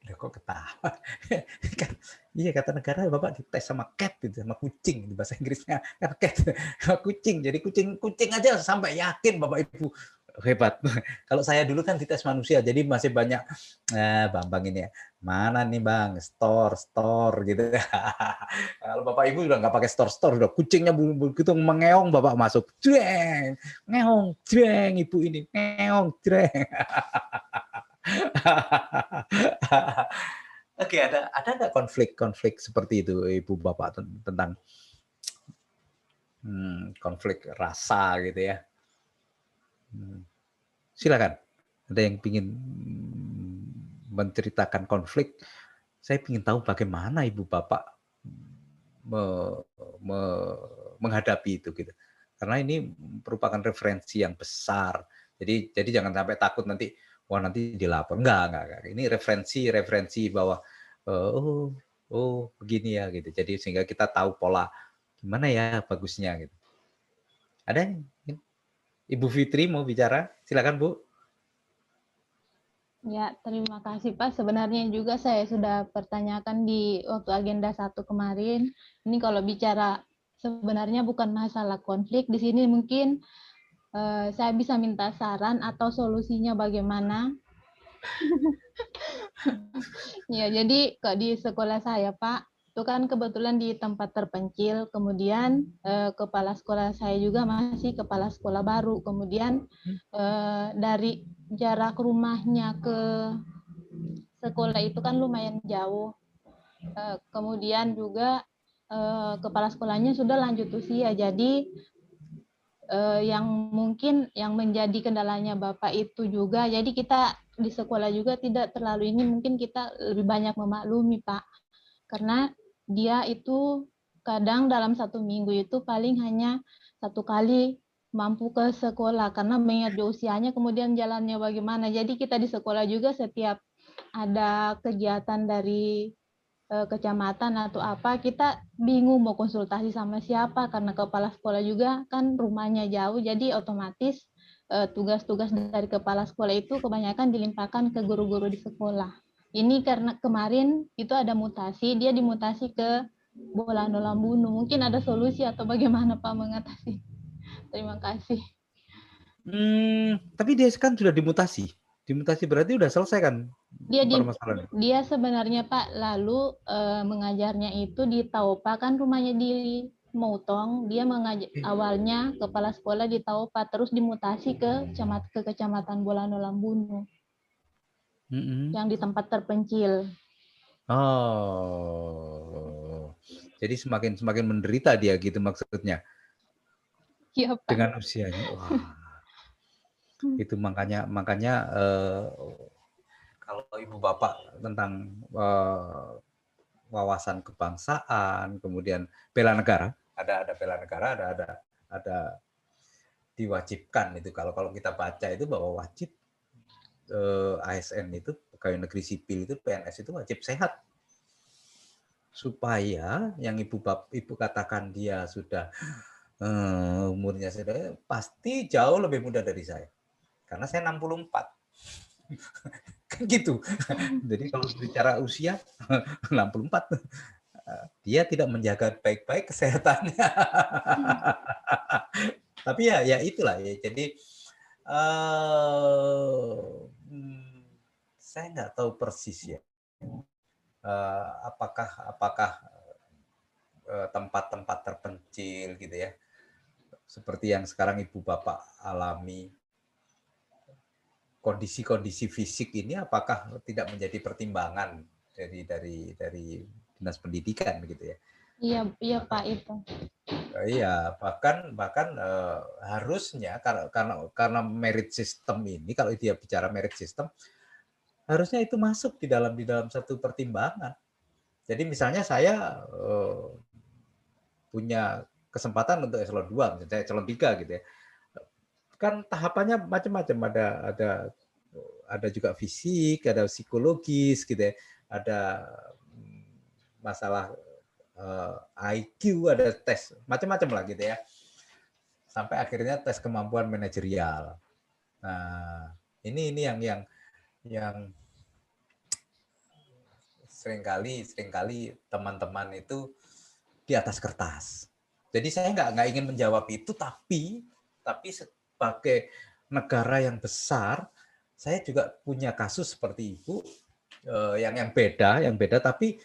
Loh, kok ketawa? Iya, kata negara Bapak dites sama cat gitu, sama kucing, di bahasa Inggrisnya kan cat, sama kucing. Jadi kucing aja sampai yakin Bapak Ibu hebat. Kalau saya dulu kan dites manusia, jadi masih banyak Bambang ini ya. Mana nih Bang? Store gitu. Kalau Bapak Ibu udah nggak pakai store, udah kucingnya begitu mengeong Bapak masuk. Jreng, ngeong, jreng Ibu ini. Ngeong, jreng. Oke, ada nggak konflik seperti itu Ibu Bapak tentang konflik rasa gitu ya? Silakan. Ada yang ingin menceritakan konflik? Saya ingin tahu bagaimana Ibu Bapak menghadapi itu gitu. Karena ini merupakan referensi yang besar. Jadi jangan sampai takut nanti dilapor. Enggak. Ini referensi bahwa begini ya gitu. Jadi sehingga kita tahu pola gimana ya bagusnya gitu. Ada Ibu Fitri mau bicara? Silakan Bu. Ya, terima kasih Pak. Sebenarnya juga saya sudah pertanyakan di waktu agenda 1 kemarin. Ini kalau bicara sebenarnya bukan masalah konflik. Di sini mungkin saya bisa minta saran atau solusinya bagaimana. Ya, jadi di sekolah saya Pak, itu kan kebetulan di tempat terpencil, kemudian kepala sekolah saya juga masih kepala sekolah baru, kemudian dari jarak rumahnya ke sekolah itu kan lumayan jauh, kemudian juga kepala sekolahnya sudah lanjut usia, jadi yang mungkin yang menjadi kendalanya Bapak itu juga, jadi kita di sekolah juga tidak terlalu ini, mungkin kita lebih banyak memaklumi Pak, karena dia itu kadang dalam 1 minggu itu paling hanya 1 kali mampu ke sekolah, karena mengingat usianya, kemudian jalannya bagaimana, jadi kita di sekolah juga setiap ada kegiatan dari kecamatan atau apa, kita bingung mau konsultasi sama siapa, karena kepala sekolah juga kan rumahnya jauh, jadi otomatis tugas-tugas dari kepala sekolah itu kebanyakan dilimpahkan ke guru-guru di sekolah. Ini karena kemarin itu ada mutasi, dia dimutasi ke Bolano Lambunu. Mungkin ada solusi atau bagaimana Pak mengatasi? Terima kasih. Tapi dia kan sudah dimutasi. Dimutasi berarti udah selesai kan? Dia sebenarnya Pak lalu mengajarnya itu di Taupa, kan rumahnya di Moutong, dia awalnya kepala sekolah di Taupa, terus dimutasi ke kecamatan Bolano Lambunu, yang di tempat terpencil. Oh, jadi semakin menderita dia gitu maksudnya? Iya Pak. Dengan usianya. Wah. Itu makanya kalau ibu bapak tentang wawasan kebangsaan, kemudian bela negara, ada bela negara, ada diwajibkan itu. Kalau kita baca itu bahwa wajib ASN itu, pegawai negeri sipil itu, PNS itu wajib sehat, supaya yang ibu katakan dia sudah umurnya sudah pasti jauh lebih muda dari saya, karena saya 64. Kan gitu. Jadi kalau bicara usia 64, dia tidak menjaga baik-baik kesehatannya. Tapi ya itulah ya. Jadi saya nggak tahu persis ya. Apakah tempat-tempat terpencil gitu ya, seperti yang sekarang ibu bapak alami, kondisi-kondisi fisik ini apakah tidak menjadi pertimbangan dari dinas pendidikan gitu ya? Iya Pak itu. Iya, bahkan harusnya karena merit system ini, kalau dia bicara merit system, harusnya itu masuk di dalam satu pertimbangan. Jadi misalnya saya punya kesempatan untuk eselon 2, misalnya eselon 3 gitu ya. Kan tahapannya macam-macam, ada juga fisik, ada psikologis gitu ya, ada masalah IQ, ada tes macam-macam lah gitu ya, sampai akhirnya tes kemampuan manajerial. Nah, ini yang seringkali teman-teman itu di atas kertas. Jadi saya nggak ingin menjawab itu, tapi sebagai negara yang besar, saya juga punya kasus seperti Ibu yang beda, tapi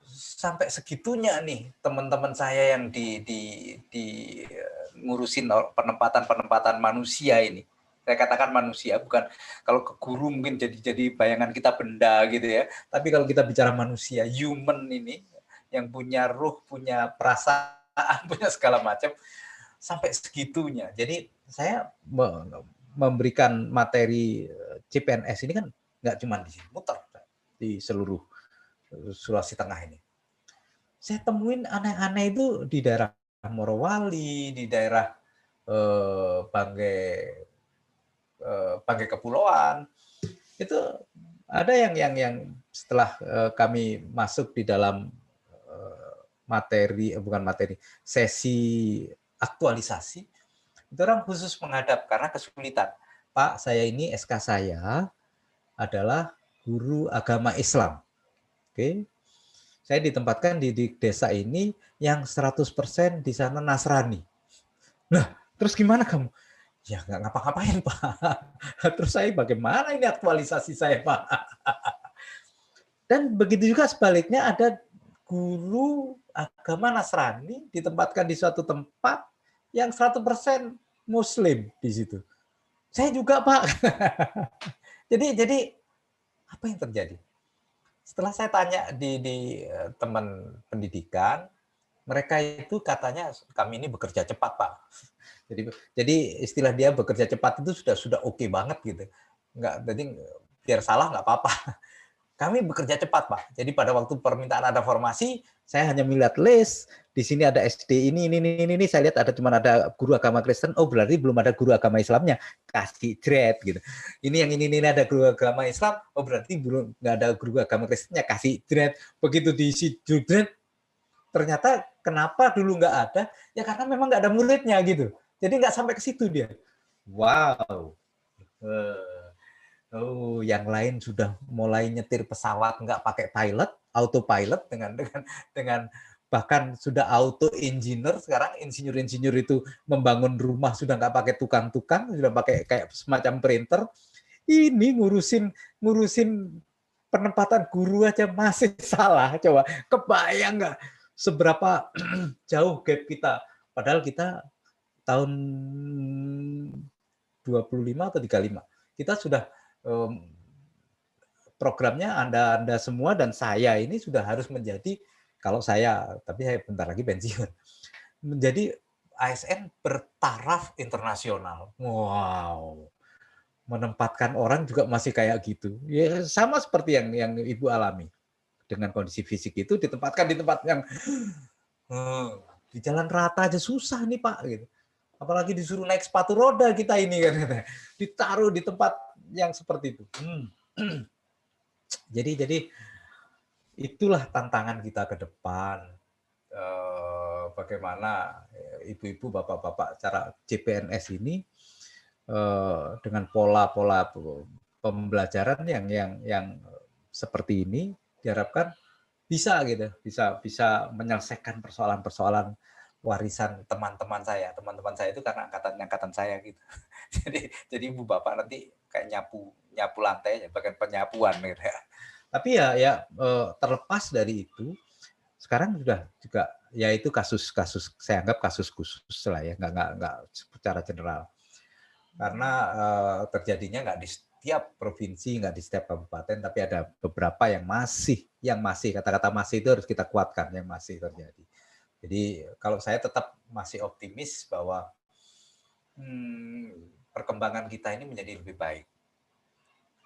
sampai segitunya nih teman-teman saya yang di ngurusin penempatan manusia ini. Saya katakan manusia, bukan kalau ke guru mungkin jadi bayangan kita benda gitu ya. Tapi kalau kita bicara manusia, human ini yang punya ruh, punya perasaan, punya segala macam, sampai segitunya. Jadi saya memberikan materi CPNS ini kan nggak cuma di sini, muter di seluruh Sulawesi Tengah ini. Saya temuin aneh-aneh itu di daerah Morowali, di daerah Banggai Kepulauan. Itu ada yang setelah kami masuk di dalam sesi aktualisasi, itu orang khusus menghadap karena kesulitan. Pak, saya ini SK saya adalah guru agama Islam. Oke. Saya ditempatkan di desa ini yang 100% di sana Nasrani. Nah, terus gimana kamu? Ya nggak ngapa-ngapain, Pak. Terus saya bagaimana ini aktualisasi saya, Pak? Dan begitu juga sebaliknya, ada guru agama Nasrani ditempatkan di suatu tempat yang 100% Muslim di situ. Saya juga, Pak. Jadi apa yang terjadi? Setelah saya tanya di teman pendidikan, mereka itu katanya kami ini bekerja cepat, Pak. Jadi istilah dia bekerja cepat itu sudah oke banget gitu. Jadi biar salah nggak apa-apa. Kami bekerja cepat, Pak. Jadi pada waktu permintaan ada formasi, saya hanya melihat list. Di sini ada SD ini. Saya lihat cuma ada guru agama Kristen. Oh, berarti belum ada guru agama Islamnya. Kasih jret gitu. Ini yang ini ada guru agama Islam. Oh, berarti belum nggak ada guru agama Kristennya. Kasih jret. Begitu diisi jret, ternyata kenapa dulu nggak ada? Ya karena memang nggak ada muridnya gitu. Jadi nggak sampai ke situ dia. Wow. Oh, yang lain sudah mulai nyetir pesawat nggak pakai pilot, autopilot dengan bahkan sudah auto engineer. Sekarang insinyur itu membangun rumah sudah nggak pakai tukang-tukang, sudah pakai kayak semacam printer. Ini ngurusin penempatan guru aja masih salah. Coba kebayang nggak seberapa jauh gap kita? Padahal kita tahun 25 atau 35 kita sudah programnya Anda semua dan saya ini sudah harus menjadi, kalau saya, tapi saya bentar lagi pensiun, menjadi ASN bertaraf internasional. Wow. menempatkan orang juga masih kayak gitu. Ya sama seperti yang Ibu alami. Dengan kondisi fisik itu ditempatkan di tempat yang di jalan rata aja susah nih Pak gitu. Apalagi disuruh naik sepatu roda kita ini kan. Ditaruh di tempat yang seperti itu. Jadi itulah tantangan kita ke depan. Bagaimana ibu-ibu, bapak-bapak cara CPNS ini dengan pola-pola pembelajaran yang seperti ini diharapkan bisa gitu, bisa menyelesaikan persoalan-persoalan warisan teman-teman saya. Teman-teman saya itu karena angkatan saya gitu. Jadi ibu bapak nanti kayak nyapu lantai, bagian penyapuan gitu ya. Tapi ya terlepas dari itu, sekarang sudah juga ya itu kasus saya anggap kasus khusus lah ya, nggak secara general. Karena terjadinya nggak di setiap provinsi, nggak di setiap kabupaten, tapi ada beberapa yang masih kata-kata masih itu harus kita kuatkan, yang masih terjadi. Jadi kalau saya tetap masih optimis bahwa perkembangan kita ini menjadi lebih baik.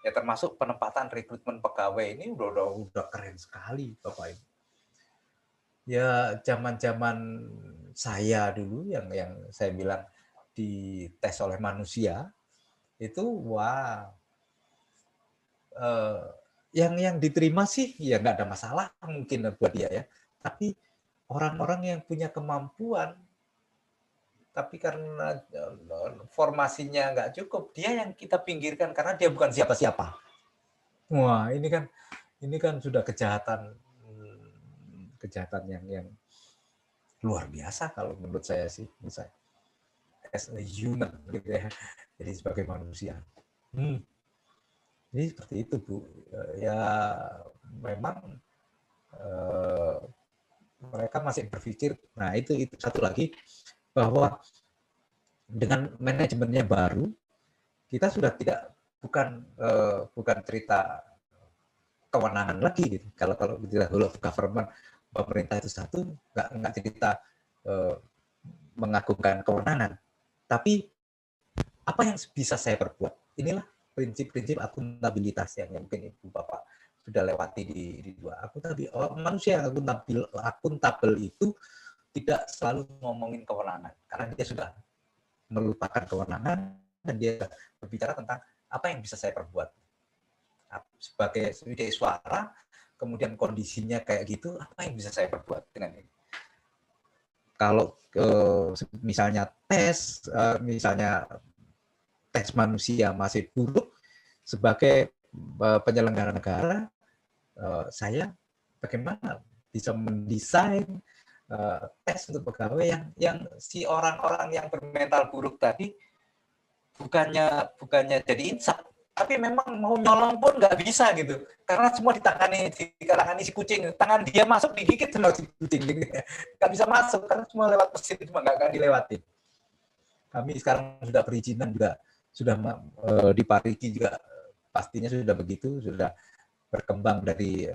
Ya termasuk penempatan rekrutmen pegawai ini udah keren sekali Bapak Ibu. Ya zaman-zaman saya dulu yang saya bilang dites oleh manusia itu yang diterima sih ya nggak ada masalah mungkin buat dia ya, tapi orang-orang yang punya kemampuan tapi karena formasinya nggak cukup, dia yang kita pinggirkan karena dia bukan siapa-siapa. Wah ini kan sudah kejahatan yang luar biasa kalau menurut saya sih, as a human gitu ya, jadi sebagai manusia. Jadi seperti itu Bu, ya memang mereka masih berpikir. Nah itu satu lagi, bahwa dengan manajemennya baru kita sudah bukan cerita kewenangan lagi gitu. Kalau kita whole of government, pemerintah itu satu, nggak cerita mengagungkan kewenangan, tapi apa yang bisa saya perbuat. Inilah prinsip-prinsip akuntabilitas yang mungkin Ibu Bapak sudah lewati di dua. Manusia yang akuntabel itu tidak selalu ngomongin kewenangan, karena dia sudah melupakan kewenangan dan dia berbicara tentang apa yang bisa saya perbuat. Sebagai suara, kemudian kondisinya kayak gitu, apa yang bisa saya perbuat dengan ini? Kalau misalnya tes manusia masih buruk, sebagai penyelenggara negara, saya bagaimana bisa mendesain tes untuk pegawai yang si orang-orang yang bermental buruk tadi bukannya jadi insaf, tapi memang mau nyolong pun nggak bisa gitu, karena semua ditangani si kucing, tangan dia masuk digigit sama si kucing, nggak bisa masuk karena semua lewat mesin, cuma nggak dilewatin. Kami sekarang sudah perizinan juga sudah dipariki juga, pastinya sudah begitu, sudah berkembang dari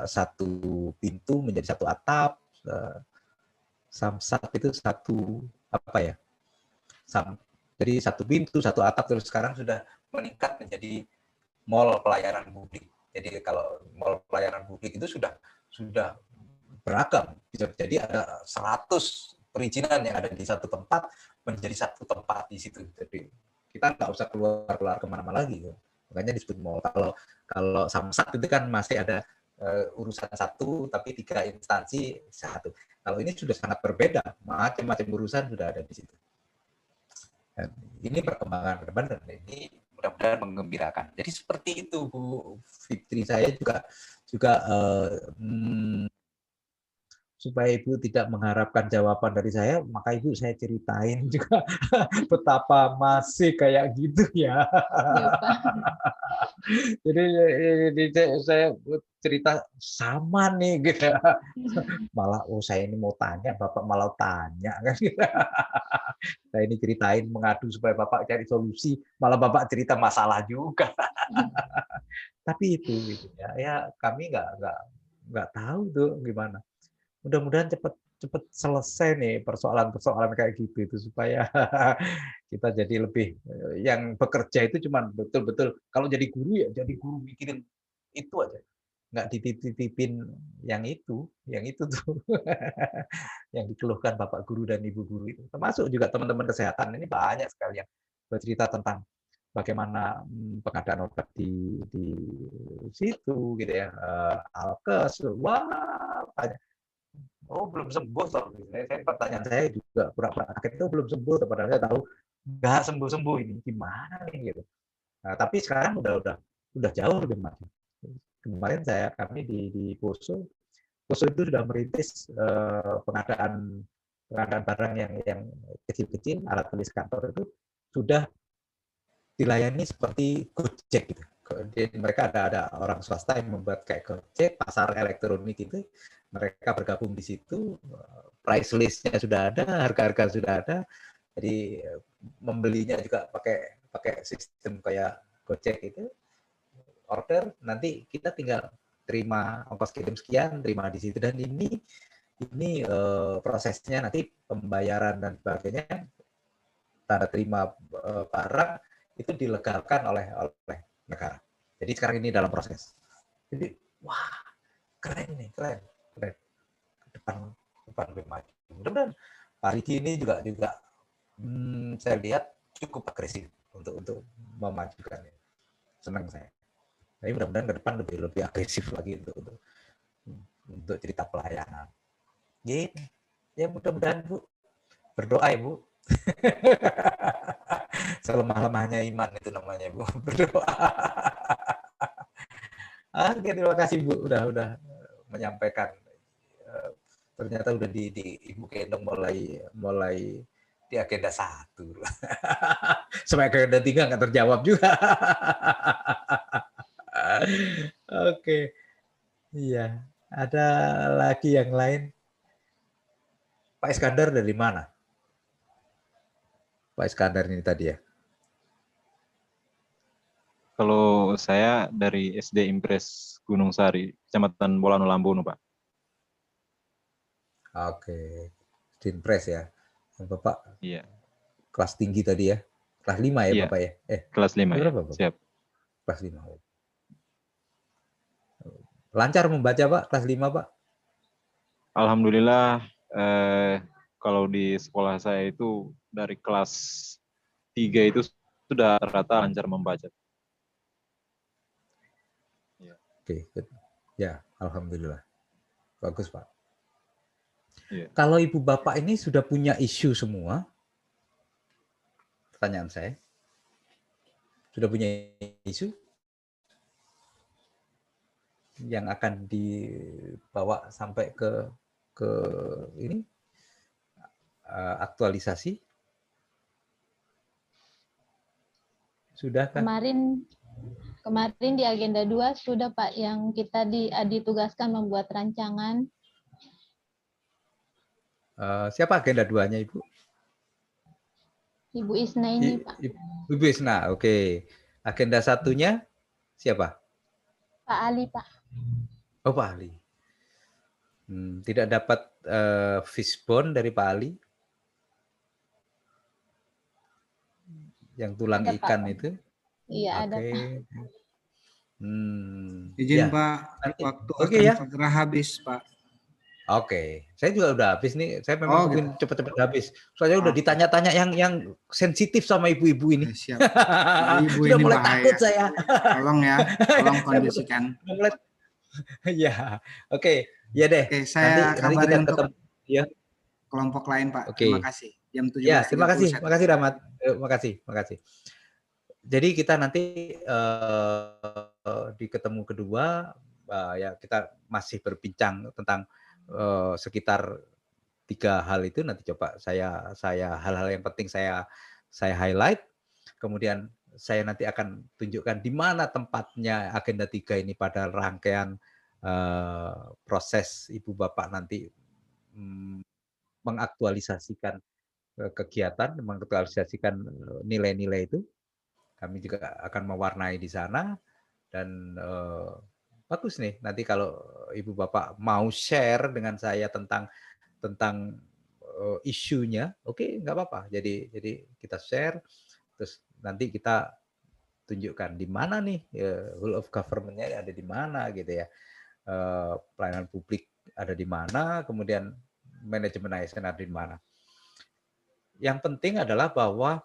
satu pintu menjadi satu atap. Samsat itu jadi satu pintu, satu atap, terus sekarang sudah meningkat menjadi mall pelayanan publik. Jadi kalau mall pelayanan publik itu sudah beragam, bisa jadi ada 100 perizinan yang ada di satu tempat menjadi satu tempat di situ. Jadi kita nggak usah keluar kemana-mana lagi, makanya disebut mall. Kalau Samsat itu kan masih ada urusan satu tapi 3 instansi satu. Kalau ini sudah sangat berbeda, macam-macam urusan sudah ada di situ. Dan ini perkembangan ke depan dan ini mudah-mudahan menggembirakan. Jadi seperti itu Bu Fitri, saya juga supaya Ibu tidak mengharapkan jawaban dari saya, maka Ibu saya ceritain juga betapa masih kayak gitu ya. Jadi saya cerita sama nih gitu. Malah saya ini mau tanya, Bapak malah tanya kan. Saya ini ceritain mengadu supaya Bapak cari solusi, malah Bapak cerita masalah juga. Tapi itu gitu ya kami nggak tahu tuh gimana. Mudah-mudahan cepet selesai nih persoalan-persoalan kayak gitu itu supaya kita jadi lebih yang bekerja itu cuman betul-betul kalau jadi guru ya jadi guru mikirin itu aja. Nggak dititipin yang itu tuh yang dikeluhkan Bapak guru dan Ibu guru itu. Termasuk juga teman-teman kesehatan ini banyak sekali yang bercerita tentang bagaimana pengadaan obat di situ gitu ya, alkes, wah banyak. Oh belum sembuh toh. Pertanyaan saya juga pura-pura kaget itu belum sembuh, padahal saya tahu nggak sembuh-sembuh ini gimana nih gitu. Nah, tapi sekarang udah jauh lebih maju. Kemarin kami di Poso itu sudah merintis pengadaan barang yang kecil-kecil, alat tulis kantor itu sudah dilayani seperti Gojek gitu. Jadi mereka ada orang swasta yang membuat kayak Gojek, pasar elektronik itu, mereka bergabung di situ, price list-nya sudah ada, harga-harga sudah ada, jadi membelinya juga pakai sistem kayak Gojek itu, order, nanti kita tinggal terima ongkos kirim sekian, terima di situ, dan ini prosesnya nanti pembayaran dan sebagainya, tanda terima barang itu dilegalkan oleh negara. Jadi sekarang ini dalam proses. Jadi wah keren ini, keren. Depan lebih maju. Mudah-mudahan Pak Riki ini juga saya lihat cukup agresif untuk memajukan. Senang saya. Tapi mudah-mudahan ke depan lebih agresif lagi untuk cerita pelayanan. Gitu. Ya mudah-mudahan Bu, berdoa ya Bu. Selemah-lemahnya iman itu namanya Bu, berdoa. Oke, terima kasih Bu udah menyampaikan. Ternyata udah di Ibu Kendong mulai di agenda 1. Sampai agenda 3 nggak terjawab juga. Oke. Iya, ada lagi yang lain? Pak Iskandar dari mana? Pak Iskandar ini tadi ya. Kalau saya dari SD Impres Gunung Sari, Kecamatan Bolano Lambono, Pak. Oke, SD Impres ya. Bapak Iya. kelas tinggi tadi ya. Kelas 5 ya Iya. Bapak ya? Kelas 5 ya. Bapak? Siap. Kelas 5. Lancar membaca Pak, kelas 5 Pak? Alhamdulillah, kalau di sekolah saya itu dari kelas 3 itu sudah rata lancar membaca. Oke, ya alhamdulillah. Bagus Pak. Iya. Kalau Ibu Bapak ini sudah punya isu semua, pertanyaan saya, sudah punya isu yang akan dibawa sampai ke ini aktualisasi? Sudah kan? Kemarin di agenda 2 sudah Pak, yang kita ditugaskan membuat rancangan. Siapa agenda 2-nya Ibu? Ibu Isna ini Pak. Ibu Isna, oke. Agenda 1-nya siapa? Pak Ali Pak. Oh Pak Ali. Tidak dapat fishbone dari Pak Ali? Yang tulang Ada, ikan Pak. itu? Iya, ada Pak. Izin ya. Pak, waktu akan ya. segera habis Pak. Oke, saya juga udah habis nih. Saya memang mungkin gitu. cepat-cepat habis. Soalnya udah ditanya-tanya yang sensitif sama ibu-ibu ini. Siap. Ibu sudah ini mulai bahaya. takut saya. Tolong ya, tolong kondisikan. Ya, oke. Ya deh. Oke, saya nanti kita ketemu ya. Kelompok lain Pak. Oke. Terima kasih. Jam 17.30. Ya, terima kasih. Terima kasih Rahmat. Terima kasih. Jadi kita nanti di ketemu kedua ya kita masih berbincang tentang sekitar 3 hal itu. Nanti coba saya hal-hal yang penting saya highlight. Kemudian saya nanti akan tunjukkan di mana tempatnya agenda 3 ini pada rangkaian proses Ibu Bapak nanti mengaktualisasikan kegiatan, mengaktualisasikan nilai-nilai itu. Kami juga akan mewarnai di sana dan bagus nih nanti kalau Ibu Bapak mau share dengan saya tentang tentang isunya, oke, nggak apa-apa. Jadi kita share, terus nanti kita tunjukkan di mana nih whole of government-nya ada di mana gitu ya, pelayanan publik ada di mana, kemudian manajemen ASN ada di mana. Yang penting adalah bahwa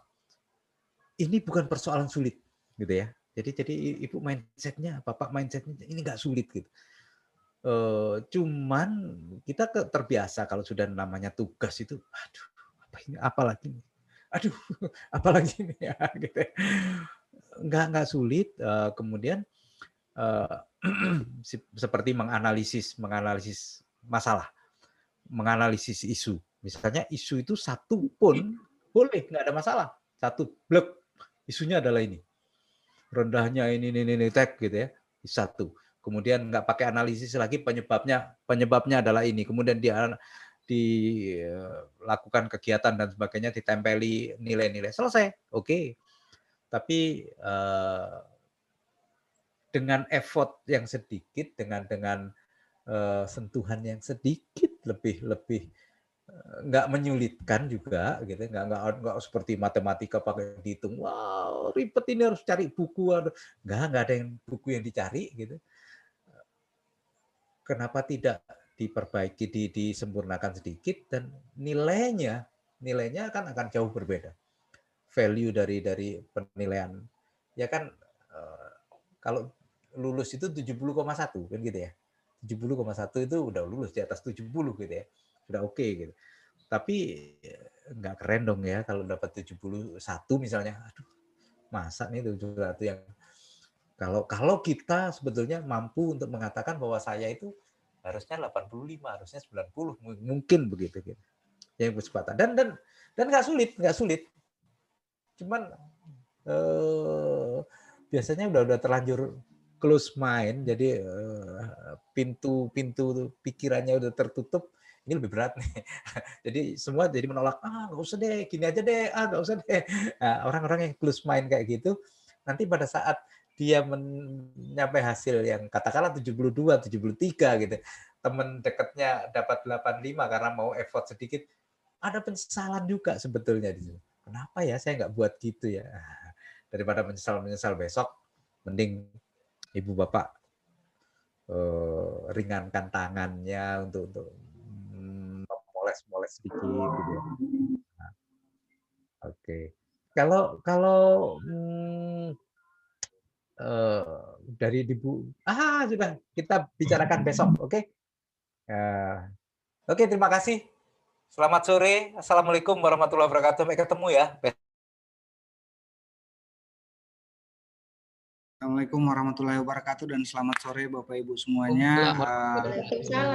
ini bukan persoalan sulit gitu ya. Jadi ibu mindsetnya, bapak mindsetnya ini nggak sulit gitu. Cuman kita terbiasa kalau sudah namanya tugas itu, aduh, apalagi nih, aduh, apalagi nih ya, gitu. Nggak sulit. Kemudian seperti menganalisis masalah, menganalisis isu. Misalnya isu itu satu pun boleh, nggak ada masalah. Satu blok isunya adalah ini, rendahnya ini tag gitu ya, satu. Kemudian nggak pakai analisis lagi, penyebabnya adalah ini. Kemudian dilakukan kegiatan dan sebagainya, ditempeli nilai-nilai, selesai, oke. Tapi dengan effort yang sedikit, dengan sentuhan yang sedikit, lebih nggak menyulitkan juga gitu, nggak seperti matematika pakai dihitung, wow ribet ini harus cari buku, nggak ada yang buku yang dicari gitu. Kenapa tidak diperbaiki, disempurnakan sedikit, dan nilainya akan jauh berbeda. Value dari penilaian ya kan, kalau lulus itu 70,1 kan gitu ya, 70,1 itu udah lulus, di atas 70 gitu ya, sudah oke gitu. Tapi nggak keren dong ya kalau dapat 71 misalnya, aduh masa nih 71 yang kalau kita sebetulnya mampu untuk mengatakan bahwa saya itu harusnya 85, harusnya 90, mungkin begitu gitu. Yang kesempatan dan nggak sulit. Cuman biasanya udah terlanjur close mind, jadi pintu pikirannya udah tertutup, ini lebih berat nih. Jadi semua jadi menolak, nggak usah deh, gini aja deh, nggak usah deh. Nah, orang-orang yang close mind kayak gitu, nanti pada saat dia mencapai hasil yang katakanlah 72, 73 gitu, teman dekatnya dapat 85 karena mau effort sedikit, ada penyesalan juga sebetulnya di situ. Kenapa ya saya nggak buat gitu ya? Daripada menyesal besok, mending ibu bapak ringankan tangannya untuk moles sedikit gitu ya. Nah, oke. Kalau dari ibu, sudah kita bicarakan besok, oke? Oke, terima kasih. Selamat sore. Assalamualaikum warahmatullahi wabarakatuh. Sampai ketemu ya. Assalamualaikum warahmatullahi wabarakatuh dan selamat sore Bapak Ibu semuanya. Waalaikumsalam.